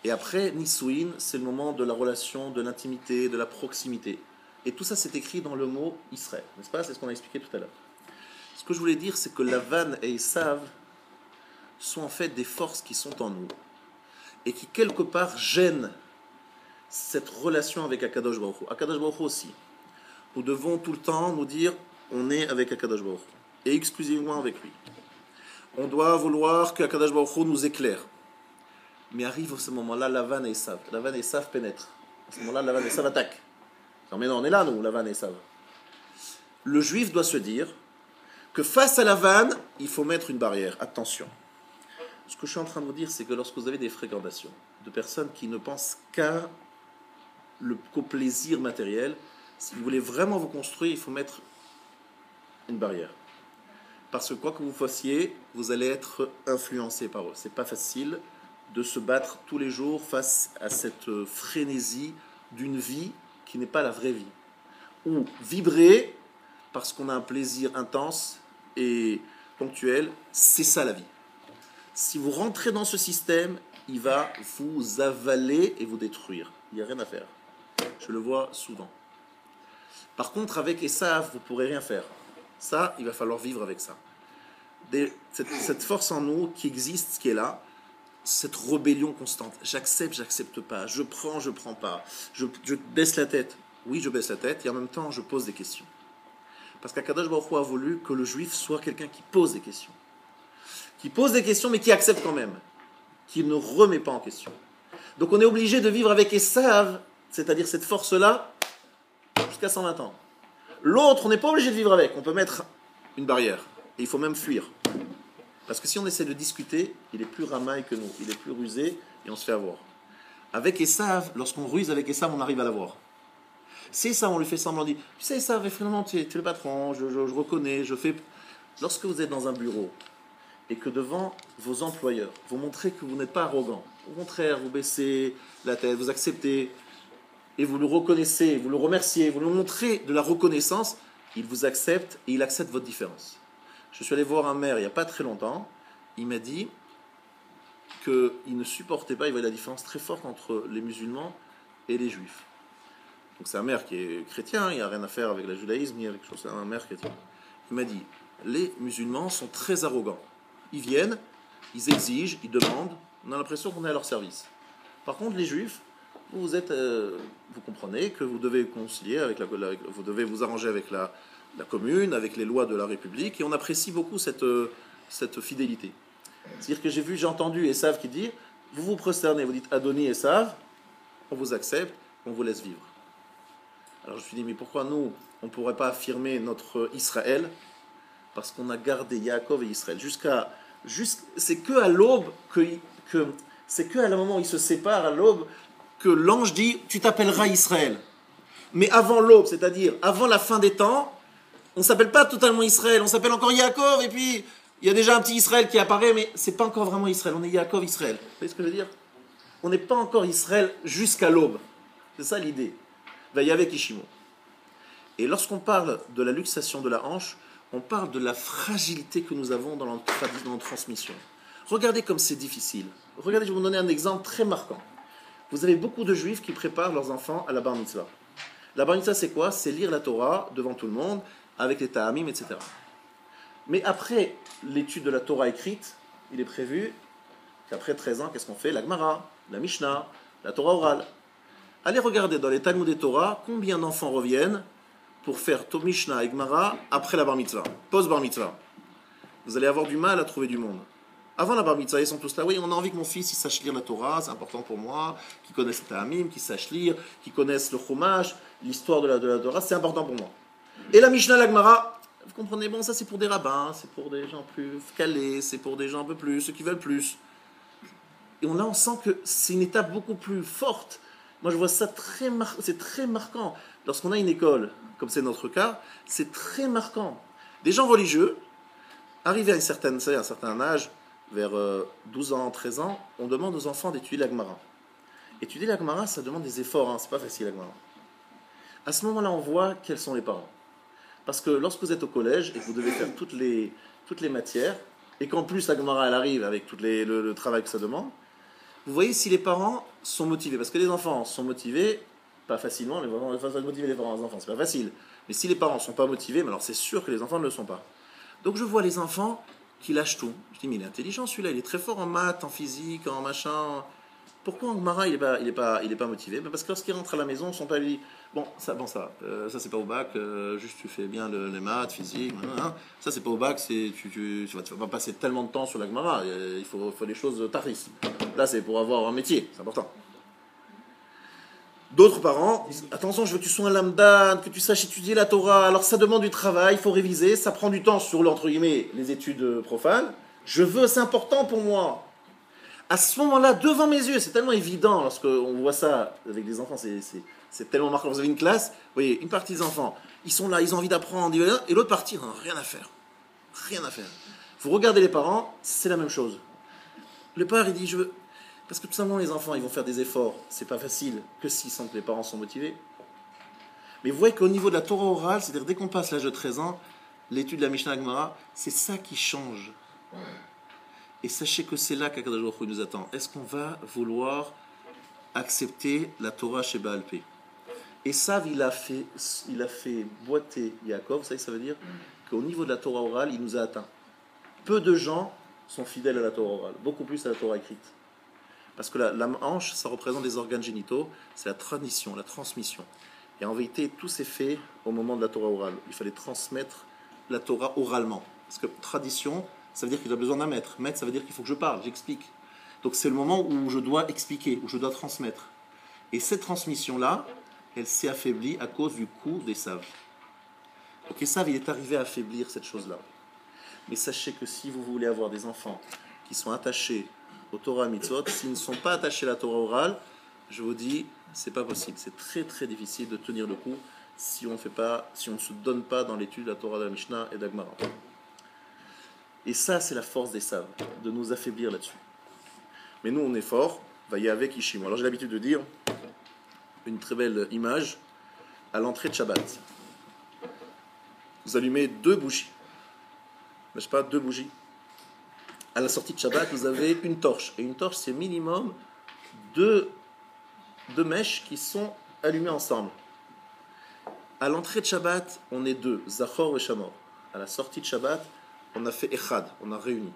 Et après, Nisuin, c'est le moment de la relation, de l'intimité, de la proximité. Et tout ça, c'est écrit dans le mot Israël. N'est-ce pas? C'est ce qu'on a expliqué tout à l'heure. Ce que je voulais dire, c'est que Lavan et Esav sont en fait des forces qui sont en nous. Et qui, quelque part, gênent cette relation avec Akadosh Baruch Hu. Akadosh Baruch Hu aussi. Nous devons tout le temps nous dire, on est avec Akadosh Baruch Hu. Et exclusivement avec lui. On doit vouloir que Akadosh Baruch Hu nous éclaire. Mais arrive à ce moment-là, Lavan et Esav. Lavan et Esav pénètrent. À ce moment-là, Lavan et Esav attaquent. Non mais non, on est là nous, Lavan et Esav. Le juif doit se dire que face à Lavan, il faut mettre une barrière. Attention. Ce que je suis en train de vous dire, c'est que lorsque vous avez des fréquentations de personnes qui ne pensent qu'au plaisir matériel, si vous voulez vraiment vous construire, il faut mettre une barrière. Parce que quoi que vous fassiez, vous allez être influencé par eux. C'est pas facile de se battre tous les jours face à cette frénésie d'une vie qui n'est pas la vraie vie. Ou vibrer parce qu'on a un plaisir intense et ponctuel, c'est ça la vie. Si vous rentrez dans ce système, il va vous avaler et vous détruire. Il n'y a rien à faire. Je le vois souvent. Par contre, avec Esav, vous ne pourrez rien faire. Ça, il va falloir vivre avec ça. Cette force en nous qui existe, qui est là, cette rébellion constante. J'accepte pas. Je prends pas. Je baisse la tête. Oui, je baisse la tête et en même temps, je pose des questions. Parce qu'Akadosh Baruch Hu a voulu que le juif soit quelqu'un qui pose des questions. Qui pose des questions, mais qui accepte quand même. Qui ne remet pas en question. Donc on est obligé de vivre avec Esav, c'est-à-dire cette force-là, jusqu'à 120 ans. L'autre, on n'est pas obligé de vivre avec. On peut mettre une barrière. Et il faut même fuir. Parce que si on essaie de discuter, il est plus ramaille que nous, il est plus rusé et on se fait avoir. Avec Esav, lorsqu'on ruse avec Esav, on arrive à l'avoir. C'est ça, on lui fait semblant, on dit, tu sais Esav, finalement tu es le patron, je reconnais, je fais... Lorsque vous êtes dans un bureau et que devant vos employeurs, vous montrez que vous n'êtes pas arrogant, au contraire, vous baissez la tête, vous acceptez et vous le reconnaissez, vous le remerciez, vous lui montrez de la reconnaissance, il vous accepte et il accepte votre différence. Je suis allé voir un maire il n'y a pas très longtemps. Il m'a dit qu'il ne supportait pas, il voyait la différence très forte entre les musulmans et les juifs. Donc c'est un maire qui est chrétien, il n'y a rien à faire avec le judaïsme ni avec chose, c'est un maire chrétien. Il m'a dit, les musulmans sont très arrogants. Ils viennent, ils exigent, ils demandent, on a l'impression qu'on est à leur service. Par contre, les juifs, vous comprenez que vous devez concilier vous devez vous arranger avec la commune, avec les lois de la République, et on apprécie beaucoup cette fidélité. C'est-à-dire que j'ai entendu Esav qui dit, vous vous prosternez, vous dites Adoni Esav, on vous accepte, on vous laisse vivre. Alors je me suis dit, mais pourquoi nous, on ne pourrait pas affirmer notre Israël, parce qu'on a gardé Yaakov et Israël, c'est que à l'aube, c'est que à le moment où ils se séparent, à l'aube, que l'ange dit, tu t'appelleras Israël. Mais avant l'aube, c'est-à-dire avant la fin des temps, on ne s'appelle pas totalement Israël, on s'appelle encore Yaakov, et puis il y a déjà un petit Israël qui apparaît, mais ce n'est pas encore vraiment Israël, on est Yaakov Israël. Vous voyez ce que je veux dire? On n'est pas encore Israël jusqu'à l'aube. C'est ça l'idée. Vayave Kishimo. Et lorsqu'on parle de la luxation de la hanche, on parle de la fragilité que nous avons dans notre transmission. Regardez comme c'est difficile. Regardez, je vais vous donner un exemple très marquant. Vous avez beaucoup de juifs qui préparent leurs enfants à la bar mitzvah. La bar mitzvah, c'est quoi? C'est lire la Torah devant tout le monde, avec les ta'amim, etc. Mais après l'étude de la Torah écrite, il est prévu qu'après 13 ans, qu'est-ce qu'on fait? La Gemara, la Mishnah, la Torah orale. Allez regarder dans les Talmud et Torah combien d'enfants reviennent pour faire Mishnah et Gemara après la bar mitzvah, post-bar mitzvah. Vous allez avoir du mal à trouver du monde. Avant la bar mitzvah, ils sont tous là. Oui, on a envie que mon fils il sache lire la Torah, c'est important pour moi, qu'il connaisse le Ta'amim, qu'il sache lire, qu'il connaisse le Chumash, l'histoire de la Torah, c'est important pour moi. Et la Mishnah, la Gemara, vous comprenez, bon, ça c'est pour des rabbins, c'est pour des gens plus calés, c'est pour des gens un peu plus, ceux qui veulent plus. Et là, on sent que c'est une étape beaucoup plus forte. Moi, je vois ça c'est très marquant. Lorsqu'on a une école, comme c'est notre cas, c'est très marquant. Des gens religieux, arrivés à un certain âge, vers 12 ans, 13 ans, on demande aux enfants d'étudier la Gemara. Étudier la Gemara, ça demande des efforts, c'est pas facile la Gemara. À ce moment-là, on voit quels sont les parents. Parce que lorsque vous êtes au collège et que vous devez faire toutes les matières, et qu'en plus la Gemara elle arrive avec le travail que ça demande, vous voyez si les parents sont motivés. Parce que les enfants sont motivés, pas facilement, motiver les enfants, c'est pas facile. Mais si les parents ne sont pas motivés, alors c'est sûr que les enfants ne le sont pas. Donc je vois les enfants qui lâchent tout. Je dis, mais il est intelligent celui-là, il est très fort en maths, en physique, en machin. Pourquoi en Gemara il est pas motivé? Parce que lorsqu'il rentre à la maison, on ne sont pas lui. Bon, ça c'est pas au bac, juste tu fais bien les maths, physique, ça c'est pas au bac, tu vas pas passer tellement de temps sur la Gemara, il faut des choses taristes. Là c'est pour avoir un métier, c'est important. D'autres parents disent, attention, je veux que tu sois un lambda, que tu saches étudier la Torah, alors ça demande du travail, il faut réviser, ça prend du temps sur, entre guillemets, les études profanes, c'est important pour moi. À ce moment-là, devant mes yeux, c'est tellement évident lorsqu'on voit ça avec les enfants, c'est tellement marquant. Vous avez une classe, vous voyez, une partie des enfants, ils sont là, ils ont envie d'apprendre, et l'autre partie, ils n'ont rien à faire. Rien à faire. Vous regardez les parents, c'est la même chose. Le père, il dit, parce que tout simplement, les enfants, ils vont faire des efforts. C'est pas facile que s'ils sentent que les parents sont motivés. Mais vous voyez qu'au niveau de la Torah orale, c'est-à-dire dès qu'on passe l'âge de 13 ans, l'étude de la Mishnah Gemara, c'est ça qui change. Et sachez que c'est là qu'Akadosh Baruch Hu nous attend. Est-ce qu'on va vouloir accepter la Torah chez Baal Pé? Et ça, il a fait boiter Yaakov. Vous savez, ça veut dire qu'au niveau de la Torah orale, il nous a atteints. Peu de gens sont fidèles à la Torah orale, beaucoup plus à la Torah écrite. Parce que la hanche, ça représente des organes génitaux, c'est la tradition, la transmission. Et en vérité, tout s'est fait au moment de la Torah orale. Il fallait transmettre la Torah oralement. Parce que tradition, ça veut dire qu'il a besoin d'un maître. Maître, ça veut dire qu'il faut que je parle, j'explique. Donc c'est le moment où je dois expliquer, où je dois transmettre. Et cette transmission-là, elle s'est affaiblie à cause du coup d'Esav. Donc Esav, il est arrivé à affaiblir cette chose-là. Mais sachez que si vous voulez avoir des enfants qui sont attachés au Torah Mitzvot, s'ils ne sont pas attachés à la Torah orale, je vous dis, c'est pas possible. C'est très très difficile de tenir le coup si on ne se donne pas dans l'étude de la Torah de la Mishnah et d'Agmara. Et ça, c'est la force des saves, de nous affaiblir là-dessus. Mais nous, on est fort, Vayave Kishimo. Alors j'ai l'habitude de dire une très belle image à l'entrée de Shabbat. Vous allumez 2 bougies, n'est-ce pas, 2 bougies. À la sortie de Shabbat, vous avez une torche. Et une torche, c'est minimum 2 mèches qui sont allumées ensemble. À l'entrée de Shabbat, on est 2, Zachor et Shamor. À la sortie de Shabbat, on a fait Echad, on a réuni.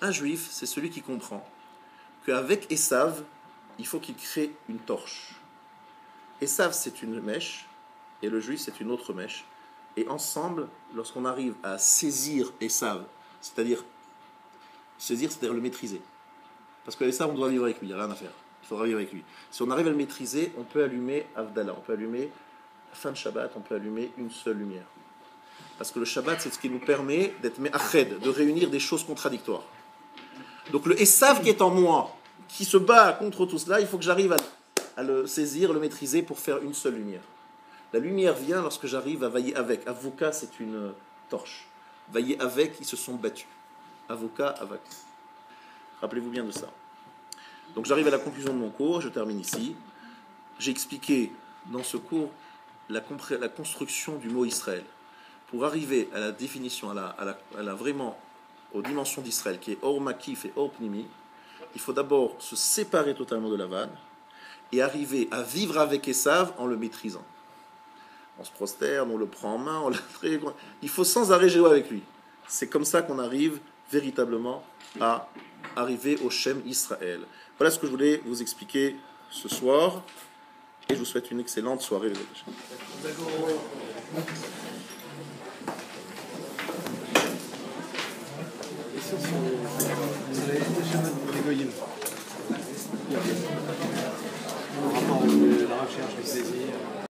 Un juif, c'est celui qui comprend qu'avec Esav, il faut qu'il crée une torche. Esav, c'est une mèche, et le juif, c'est une autre mèche. Et ensemble, lorsqu'on arrive à saisir Esav, c'est-à-dire le maîtriser. Parce que Esav, on doit vivre avec lui, il n'y a rien à faire. Il faudra vivre avec lui. Si on arrive à le maîtriser, on peut allumer Avdallah, on peut allumer la fin de Shabbat, on peut allumer une seule lumière. Parce que le Shabbat, c'est ce qui nous permet d'être me'ached, de réunir des choses contradictoires. Donc le Esav qui est en moi, qui se bat contre tout cela, il faut que j'arrive à le saisir, le maîtriser pour faire une seule lumière. La lumière vient lorsque j'arrive à vailler avec. Avoka, c'est une torche. Vailler avec, ils se sont battus. Avoka, avak. Rappelez-vous bien de ça. Donc j'arrive à la conclusion de mon cours, je termine ici. J'ai expliqué dans ce cours la construction du mot Israël. Pour arriver à la définition, vraiment aux dimensions d'Israël, qui est Or Makif et Or Pnimi, il faut d'abord se séparer totalement de Lavan et arriver à vivre avec Esav en le maîtrisant. On se prosterne, on le prend en main, il faut sans arrêt jouer avec lui. C'est comme ça qu'on arrive véritablement à arriver au Shem Israël. Voilà ce que je voulais vous expliquer ce soir et je vous souhaite une excellente soirée. En rapport avec la recherche du saisir.